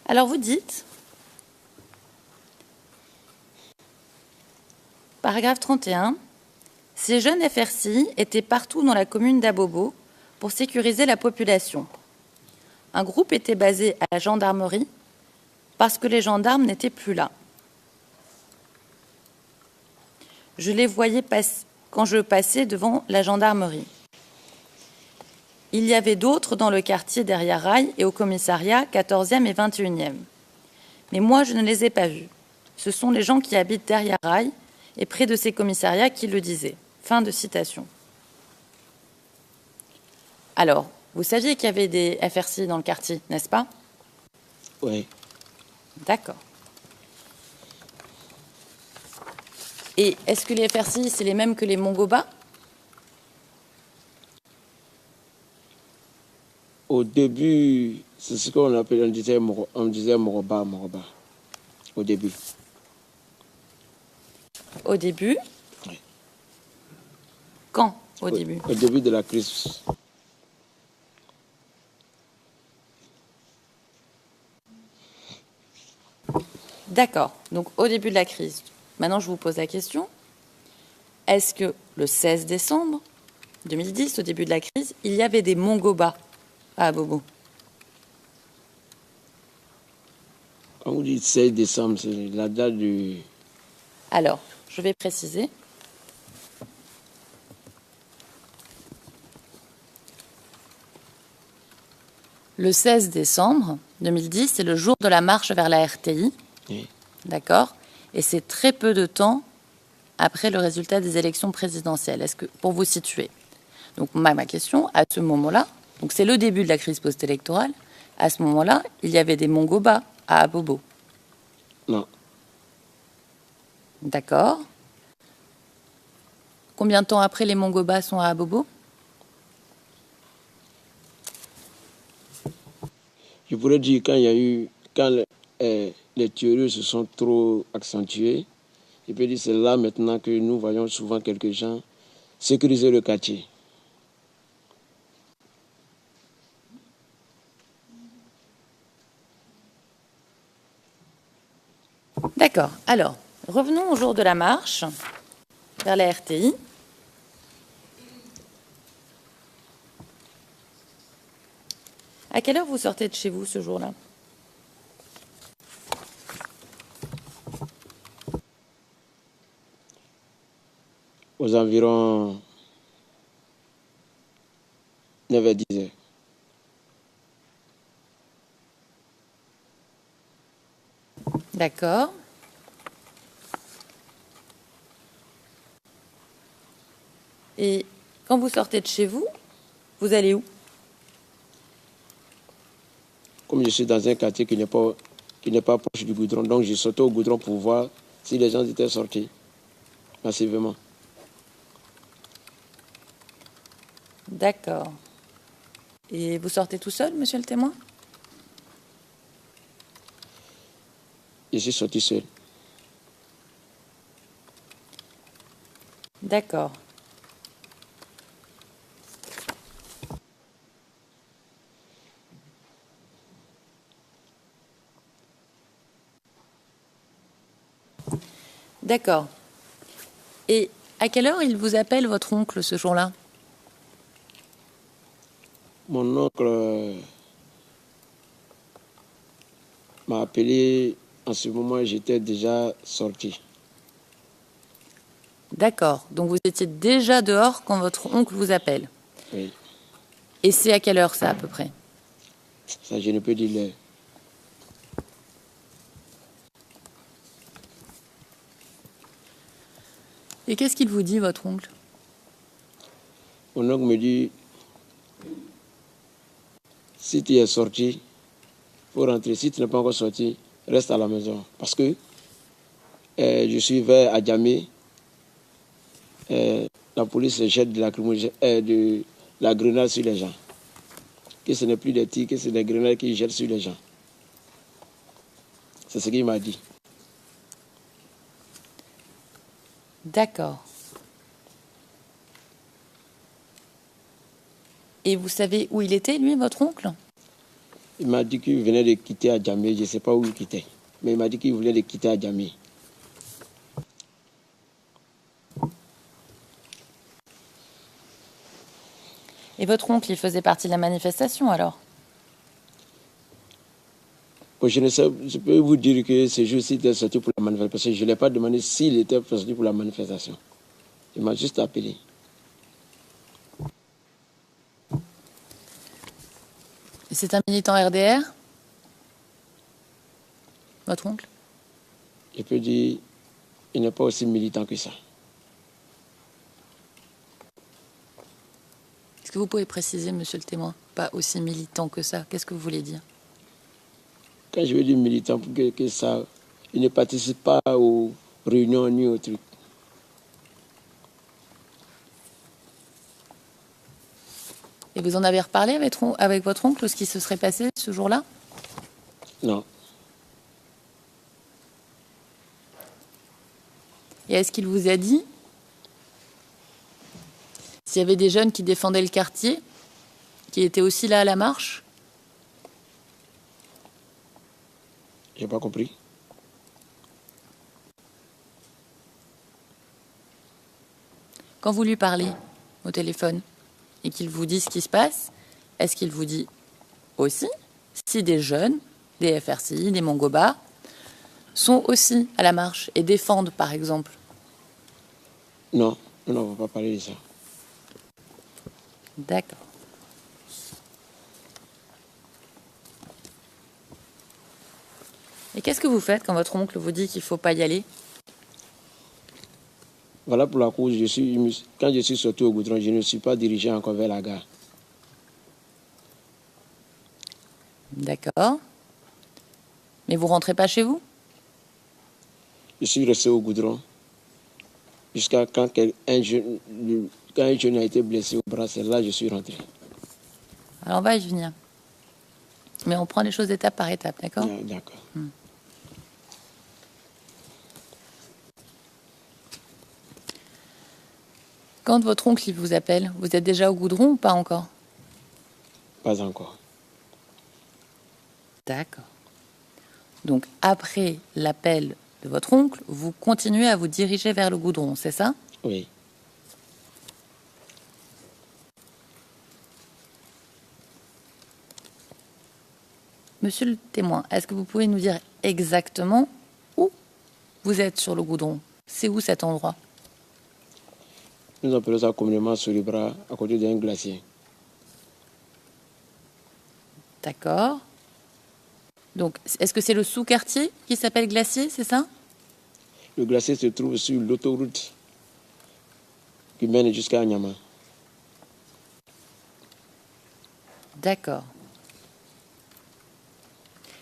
Alors vous dites, paragraphe 31, ces jeunes FRCI étaient partout dans la commune d'Abobo pour sécuriser la population. Un groupe était basé à la gendarmerie parce que les gendarmes n'étaient plus là. Je les voyais quand je passais devant la gendarmerie. Il y avait d'autres dans le quartier derrière Rail et au commissariat 14e et 21e. Mais moi, je ne les ai pas vus. Ce sont les gens qui habitent derrière Rail et près de ces commissariats qui le disaient. Fin de citation. Alors, vous saviez qu'il y avait des FRCI dans le quartier, n'est-ce pas? Oui. D'accord. Et est-ce que les FRCI, c'est les mêmes que les Mongoba? Au début, c'est ce qu'on appelle, on disait Moroba. Au début. Au début? Oui. Quand, au début? Au début de la crise. D'accord. Donc, au début de la crise. Maintenant, je vous pose la question. Est-ce que le 16 décembre 2010, au début de la crise, il y avait des Mongoba à Abobo? Quand vous dites 16 décembre, c'est la date du... Alors, je vais préciser. Le 16 décembre 2010, c'est le jour de la marche vers la RTI. Oui. D'accord? Et c'est très peu de temps après le résultat des élections présidentielles. Est-ce que, pour vous situer, donc ma question, à ce moment-là, donc c'est le début de la crise post-électorale, à ce moment-là, il y avait des Mongoba à Abobo? Non. D'accord. Combien de temps après les Mongoba sont à Abobo? Je pourrais dire quand les théories se sont trop accentuées, je peux dire c'est là maintenant que nous voyons souvent quelques gens sécuriser le quartier. D'accord. Alors, revenons au jour de la marche vers la RTI. À quelle heure vous sortez de chez vous ce jour-là? Aux environs 9h-10h. D'accord. Et quand vous sortez de chez vous, vous allez où? Comme je suis dans un quartier qui n'est pas proche du goudron, donc j'ai sauté au goudron pour voir si les gens étaient sortis massivement. D'accord. Et vous sortez tout seul, monsieur le témoin? Je suis sorti seul. D'accord. D'accord. Et à quelle heure il vous appelle, votre oncle, ce jour-là? Mon oncle m'a appelé. En ce moment, j'étais déjà sorti. D'accord. Donc vous étiez déjà dehors quand votre oncle vous appelle. Oui. Et c'est à quelle heure ça à peu près? Ça, je ne peux dire l'heure. Et qu'est-ce qu'il vous dit, votre oncle? Mon oncle me dit, si tu es sorti, il faut rentrer. Si tu n'es pas encore sorti, reste à la maison. Parce que je suis vers Adjamé. La police jette de la grenade sur les gens. Que ce n'est plus des tirs, que c'est des grenades qui jettent sur les gens. C'est ce qu'il m'a dit. D'accord. Et vous savez où il était, lui, votre oncle? Il m'a dit qu'il venait de quitter Adjamé. Je ne sais pas où il quittait. Mais il m'a dit qu'il voulait de quitter Adjamé. Et votre oncle, il faisait partie de la manifestation, alors? Je ne sais, je peux vous dire que ce jour-ci était sorti pour la manifestation. Parce que je ne l'ai pas demandé s'il était sorti pour la manifestation. Il m'a juste appelé. Et c'est un militant RDR? Votre oncle? Je peux dire, il n'est pas aussi militant que ça. Est-ce que vous pouvez préciser, monsieur le témoin? Pas aussi militant que ça. Qu'est-ce que vous voulez dire? Quand je veux dire militant, pour que ça, il ne participe pas aux réunions ni aux trucs. Et vous en avez reparlé avec votre oncle, ce qui se serait passé ce jour-là? Non. Et est-ce qu'il vous a dit s'il y avait des jeunes qui défendaient le quartier, qui étaient aussi là à la marche? Je n'ai pas compris. Quand vous lui parlez au téléphone et qu'il vous dit ce qui se passe, est-ce qu'il vous dit aussi si des jeunes, des FRCI, des Mongoba, sont aussi à la marche et défendent, par exemple? Non, on ne va pas parler de ça. D'accord. Et qu'est-ce que vous faites quand votre oncle vous dit qu'il ne faut pas y aller? Voilà pour la cause, quand je suis sorti au goudron, je ne suis pas dirigé encore vers la gare. D'accord. Mais vous rentrez pas chez vous? Je suis resté au goudron jusqu'à quand un jeune a été blessé au bras, c'est là que je suis rentré. Alors on va y venir. Mais on prend les choses étape par étape, d'accord? D'accord. Quand votre oncle il vous appelle, vous êtes déjà au goudron ou pas encore? Pas encore. D'accord. Donc après l'appel de votre oncle, vous continuez à vous diriger vers le goudron, c'est ça? Oui. Monsieur le témoin, est-ce que vous pouvez nous dire exactement où vous êtes sur le goudron? C'est où cet endroit? Nous appelons ça communément sur le bras, à côté d'un glacier. D'accord. Donc, est-ce que c'est le sous-quartier qui s'appelle Glacier, c'est ça? Le glacier se trouve sur l'autoroute qui mène jusqu'à Nyama. D'accord.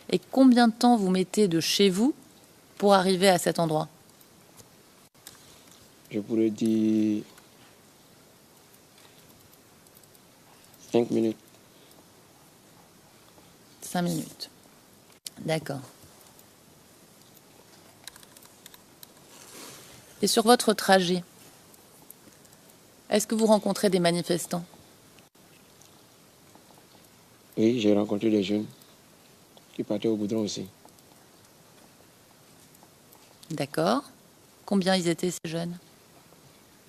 Et combien de temps vous mettez de chez vous pour arriver à cet endroit? Je pourrais dire 5 minutes. 5 minutes. D'accord. Et sur votre trajet, est-ce que vous rencontrez des manifestants? Oui, j'ai rencontré des jeunes qui partaient au goudron aussi. D'accord. Combien ils étaient, ces jeunes?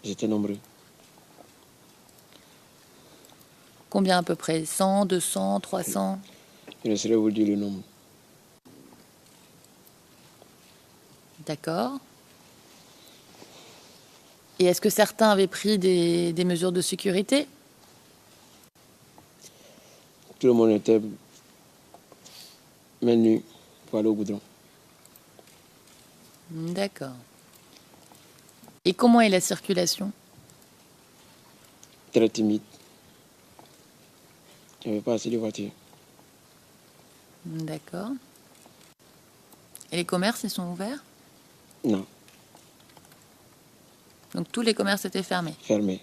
Ils étaient nombreux. Combien à peu près? 100, 200, 300? Je ne saurais vous dire le nombre. D'accord. Et est-ce que certains avaient pris des mesures de sécurité? Tout le monde était main nue pour aller au goudron. D'accord. Et comment est la circulation? Très timide. Il n'y avait pas assez de voitures. D'accord. Et les commerces, ils sont ouverts? Non, Donc tous les commerces étaient fermés. fermés.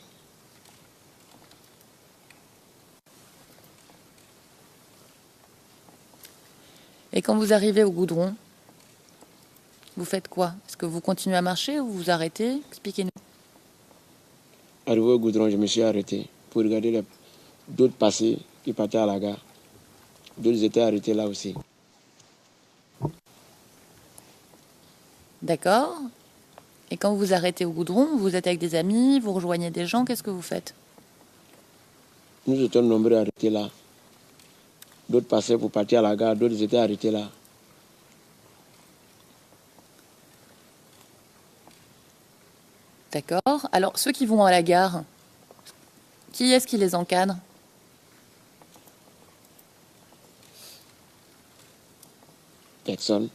Et quand vous arrivez au goudron, vous faites quoi? Est-ce que vous continuez à marcher ou vous arrêtez? Expliquez-nous. Arrivé au goudron, je me suis arrêté pour regarder d'autres passer qui partaient à la gare. D'autres étaient arrêtés là aussi. D'accord. Et quand vous vous arrêtez au goudron, vous êtes avec des amis, vous rejoignez des gens, qu'est-ce que vous faites? Nous étions nombreux arrêtés là. D'autres passaient pour partir à la gare, d'autres étaient arrêtés là. D'accord. Alors, ceux qui vont à la gare, qui est-ce qui les encadre? Personne.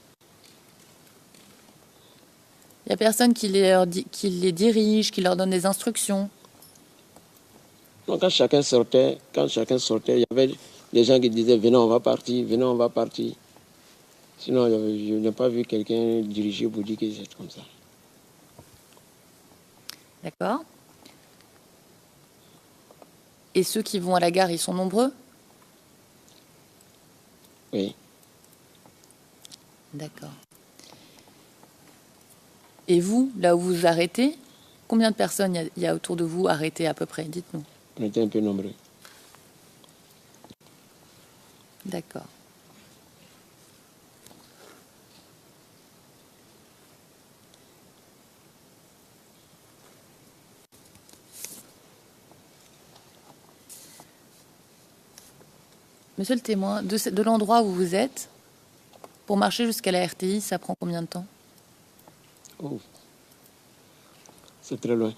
Il n'y a personne qui les dirige, qui leur donne des instructions. Donc, quand chacun sortait, il y avait des gens qui disaient venez, on va partir, venez, on va partir. Sinon, je n'ai pas vu quelqu'un diriger pour dire que c'est comme ça. D'accord. Et ceux qui vont à la gare, ils sont nombreux? Oui. D'accord. Et vous, là où vous vous arrêtez, combien de personnes il y a autour de vous arrêtées à peu près? Dites-nous. On était un peu nombreux. D'accord. Monsieur le témoin, de l'endroit où vous êtes, pour marcher jusqu'à la RTI, ça prend combien de temps? Oh. C'est très loin. Vous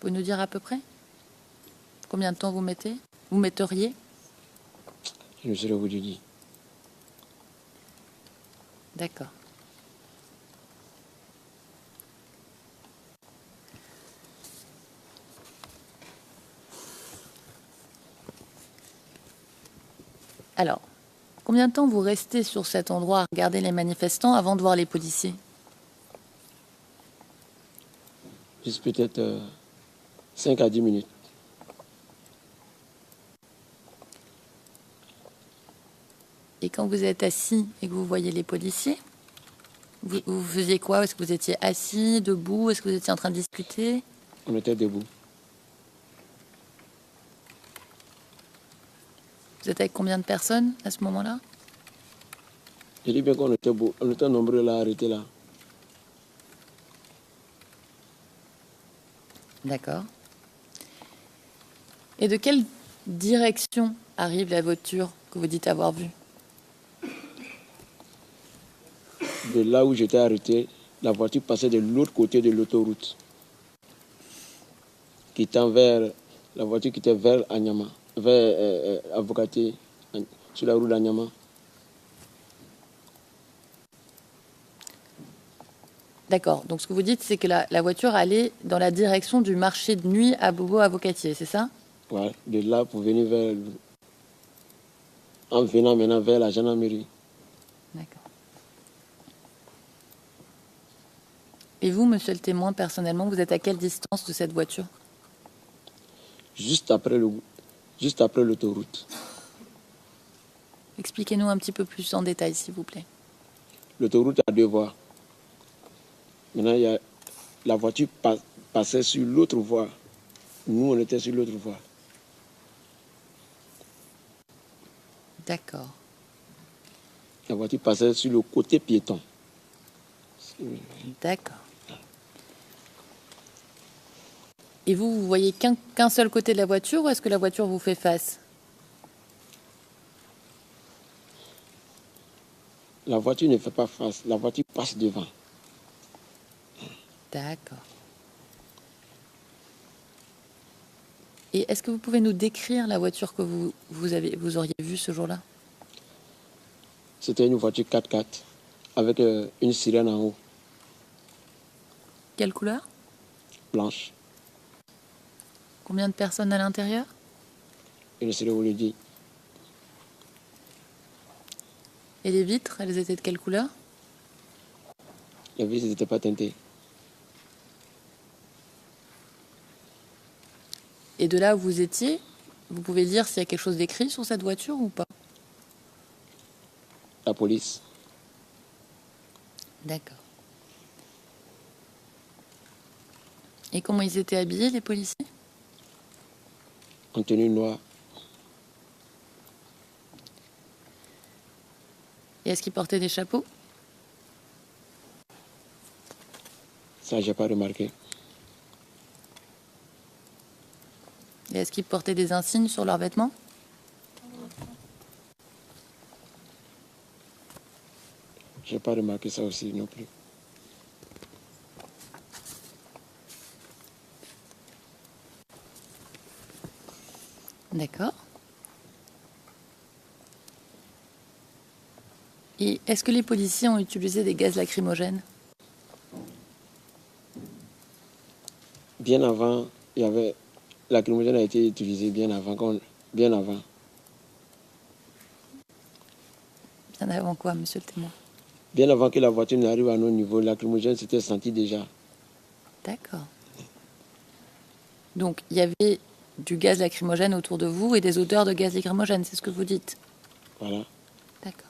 pouvez nous dire à peu près combien de temps vous metteriez? Je ne saurais vous dire. D'accord. Alors, combien de temps vous restez sur cet endroit à regarder les manifestants avant de voir les policiers? Juste peut-être 5 à 10 minutes. Et quand vous êtes assis et que vous voyez les policiers, vous faisiez quoi? Est-ce que vous étiez assis, debout? Est-ce que vous étiez en train de discuter? On était debout. Vous êtes avec combien de personnes à ce moment-là? Je dis bien qu'on était beau. On était nombreux là, arrêtés là. D'accord. Et de quelle direction arrive la voiture que vous dites avoir vue? De là où j'étais arrêté, la voiture passait de l'autre côté de l'autoroute. La voiture qui était vers Anyama, vers Avocaté, sur la route d'Anyama. D'accord. Donc ce que vous dites, c'est que la voiture allait dans la direction du marché de nuit à Bobo-Avocatier, c'est ça? Ouais, de là pour venir vers... En venant maintenant vers la gendarmerie. D'accord. Et vous, monsieur le témoin, personnellement, vous êtes à quelle distance de cette voiture? Juste après l'autoroute. Expliquez-nous un petit peu plus en détail, s'il vous plaît. L'autoroute a 2 voies. Maintenant, la voiture passait sur l'autre voie. Nous, on était sur l'autre voie. D'accord. La voiture passait sur le côté piéton. D'accord. Et vous voyez qu'un seul côté de la voiture ou est-ce que la voiture vous fait face? La voiture ne fait pas face, la voiture passe devant. D'accord. Et est-ce que vous pouvez nous décrire la voiture que vous auriez vue ce jour-là? C'était une voiture 4x4 avec une sirène en haut, Quelle couleur? blanche. Combien de personnes à l'intérieur? Je ne saurais vous le dire. Et les vitres, elles étaient de quelle couleur? Les vitres n'étaient pas teintées. Et de là où vous étiez, vous pouvez dire s'il y a quelque chose d'écrit sur cette voiture ou pas? La police, D'accord. Et comment ils étaient habillés, les policiers? en tenue noire, Et est-ce qu'ils portaient des chapeaux? ça j'ai pas remarqué. Et est-ce qu'ils portaient des insignes sur leurs vêtements? J'ai pas remarqué ça aussi non plus. D'accord. Et est-ce que les policiers ont utilisé des gaz lacrymogènes? Bien avant, il y avait la lacrymogène a été utilisée bien avant. Bien avant. Bien avant quoi, monsieur le témoin? Bien avant que la voiture n'arrive à nos niveaux, la lacrymogène s'était sentie déjà. D'accord. Donc, il y avait du gaz lacrymogène autour de vous et des odeurs de gaz lacrymogène, c'est ce que vous dites? Voilà. D'accord.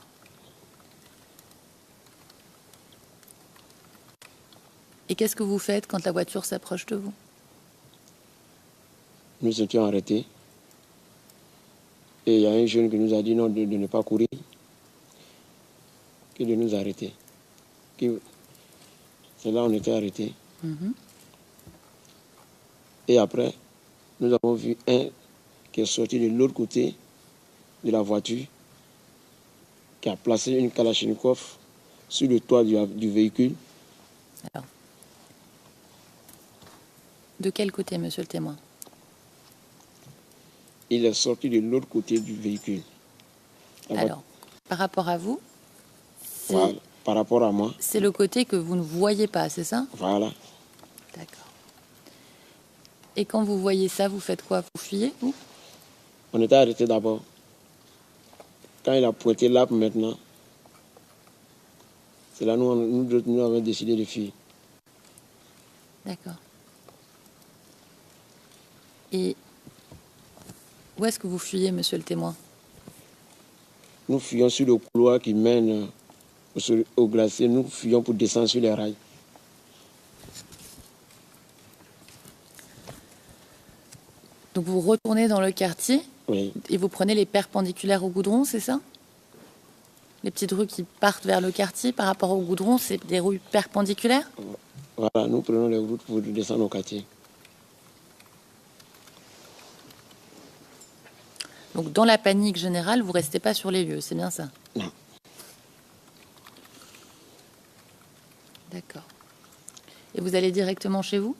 Et qu'est-ce que vous faites quand la voiture s'approche de vous? Nous étions arrêtés. Et il y a un jeune qui nous a dit non, de ne pas courir, que de nous arrêter. C'est là où on était arrêtés. Mhm. Et après, nous avons vu un qui est sorti de l'autre côté de la voiture, qui a placé une Kalachnikov sur le toit du véhicule. Alors, de quel côté, monsieur le témoin? Il est sorti de l'autre côté du véhicule. Alors, par rapport à vous, Voilà, par rapport à moi, c'est le côté que vous ne voyez pas, c'est ça? voilà. D'accord. Et quand vous voyez ça, vous faites quoi? Vous fuyez, vous? On était arrêtés d'abord. Quand il a pointé l'arbre maintenant, c'est là nous avons décidé de fuir. D'accord. Et où est-ce que vous fuyez, monsieur le témoin? Nous fuyons sur le couloir qui mène au glacier. Nous fuyons pour descendre sur les rails. Donc vous retournez dans le quartier Oui, et vous prenez les perpendiculaires au goudron, c'est ça? Les petites rues qui partent vers le quartier par rapport au goudron, c'est des rues perpendiculaires? voilà, nous prenons les routes pour descendre au quartier. Donc dans la panique générale, vous restez pas sur les lieux, c'est bien ça? Non. D'accord. Et vous allez directement chez vous?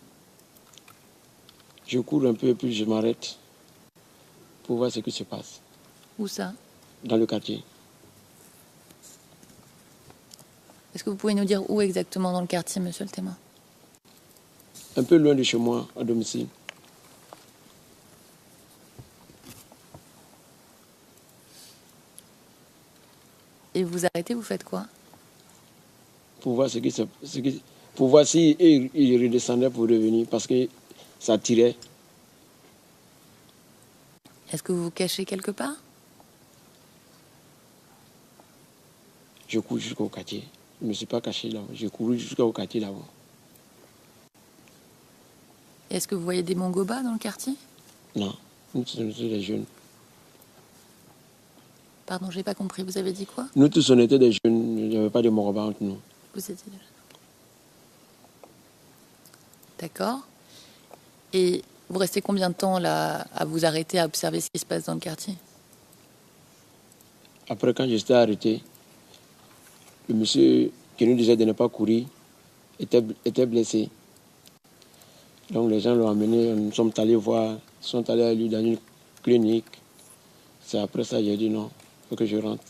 Je cours un peu et puis je m'arrête pour voir ce qui se passe Où ça? dans le quartier. Est-ce que vous pouvez nous dire où exactement dans le quartier, monsieur le témoin? Un peu loin de chez moi, à domicile. Et vous arrêtez, vous faites quoi? Pour voir pour voir si il redescendait pour revenir parce que ça tirait. Est-ce que vous vous cachez quelque part? Je cours jusqu'au quartier. Je ne me suis pas caché là. Je cours jusqu'au quartier là-bas. Est-ce que vous voyez des Mongobas dans le quartier? Non, nous tous on était des jeunes. Pardon, j'ai pas compris. Vous avez dit quoi? Nous tous on était des jeunes. Il n'y avait pas de Moroba entre nous. Vous étiez déjà. D'accord. Et vous restez combien de temps là à vous arrêter, à observer ce qui se passe dans le quartier? Après, quand j'étais arrêté, le monsieur qui nous disait de ne pas courir était blessé. Donc les gens l'ont amené, nous sommes allés voir, ils sont allés à lui dans une clinique. C'est après ça que j'ai dit non, il faut que je rentre.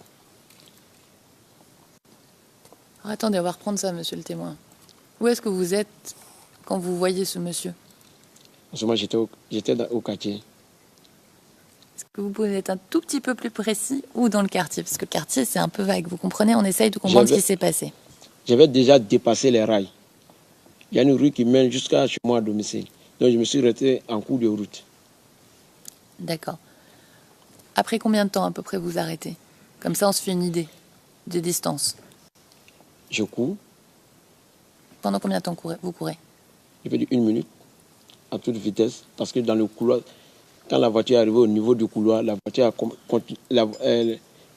Alors, attendez, on va reprendre ça, monsieur le témoin. Où est-ce que vous êtes quand vous voyez ce monsieur? En ce moment, j'étais au quartier. Est-ce que vous pouvez être un tout petit peu plus précis ou dans le quartier? Parce que le quartier, c'est un peu vague. Vous comprenez? On essaye de comprendre ce qui s'est passé. J'avais déjà dépassé les rails. Il y a une rue qui mène jusqu'à chez moi à domicile. Donc je me suis arrêté en cours de route. D'accord. Après combien de temps à peu près vous arrêtez? Comme ça, on se fait une idée des distances. Je cours. Pendant combien de temps vous courez? J'ai fait 1 minute à toute vitesse parce que dans le couloir, quand la voiture est arrivée au niveau du couloir, la voiture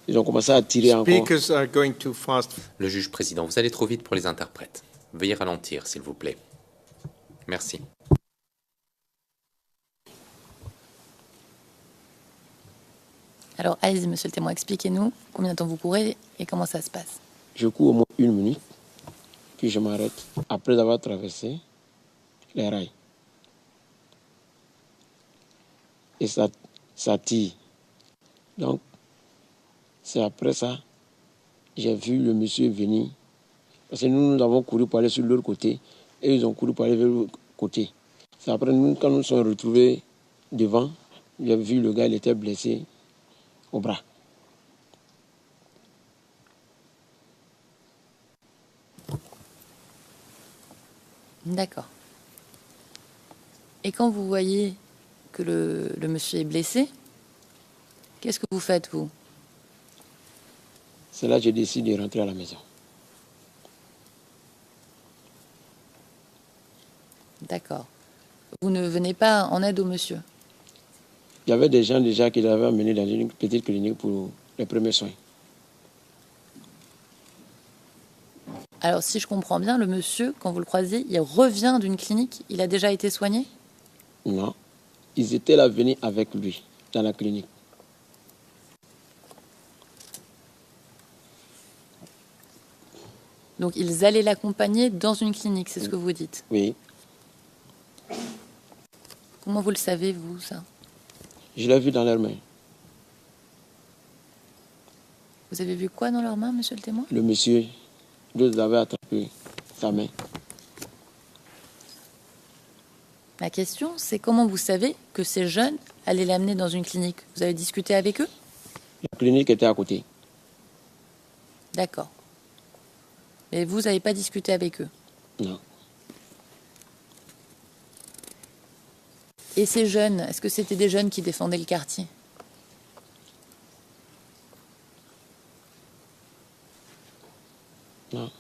ils ont commencé à tirer encore. Speakers are going too fast. Le juge président, vous allez trop vite pour les interprètes. Veuillez ralentir, s'il vous plaît. Merci. Alors, allez-y, monsieur le témoin, expliquez-nous combien de temps vous courez et comment ça se passe. Je cours au moins 1 minute, puis je m'arrête après avoir traversé les rails. Et ça tire. Donc, c'est après ça, j'ai vu le monsieur venir. Parce que nous avons couru pour aller sur l'autre côté, et ils ont couru pour aller vers l'autre côté. C'est après, quand nous nous sommes retrouvés devant, j'ai vu le gars, il était blessé au bras. D'accord. Et quand vous voyez que le monsieur est blessé, qu'est-ce que vous faites, vous? C'est là que je décide de rentrer à la maison. D'accord. Vous ne venez pas en aide au monsieur? Il y avait des gens déjà qui l'avaient amené dans une petite clinique pour les premiers soins. Alors, si je comprends bien, le monsieur, quand vous le croisez, il revient d'une clinique. Il a déjà été soigné? Non. Ils étaient là venus avec lui, dans la clinique. Donc, ils allaient l'accompagner dans une clinique, c'est ce que vous dites? Oui. Comment vous le savez, vous, ça? Je l'ai vu dans leurs mains. Vous avez vu quoi dans leurs mains, monsieur le témoin? Le monsieur, l'autre avait attrapé sa main. Ma question, c'est comment vous savez que ces jeunes allaient l'amener dans une clinique? Vous avez discuté avec eux? La clinique était à côté. D'accord. Mais vous n'avez pas discuté avec eux? Non. Et ces jeunes, est-ce que c'était des jeunes qui défendaient le quartier? Non.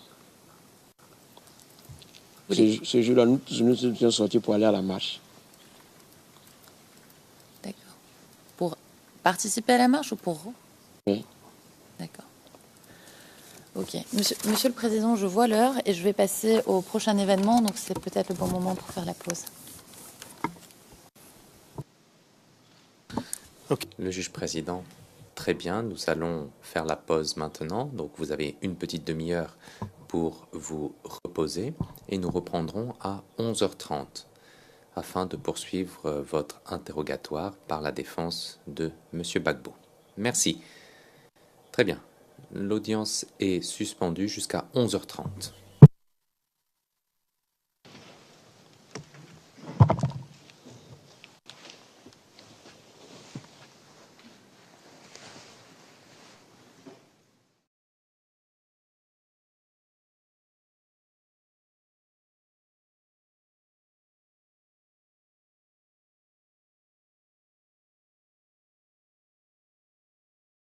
Ce jour-là, nous sommes sortis pour aller à la marche. D'accord. Pour participer à la marche ou pour... Oui. D'accord. Ok. Monsieur le Président, je vois l'heure et je vais passer au prochain événement, donc c'est peut-être le bon moment pour faire la pause. Le juge président, très bien, nous allons faire la pause maintenant. Donc vous avez une petite demi-heure pour vous reposer et nous reprendrons à 11h30 afin de poursuivre votre interrogatoire par la défense de M. Gbagbo. Merci. Très bien. L'audience est suspendue jusqu'à 11h30.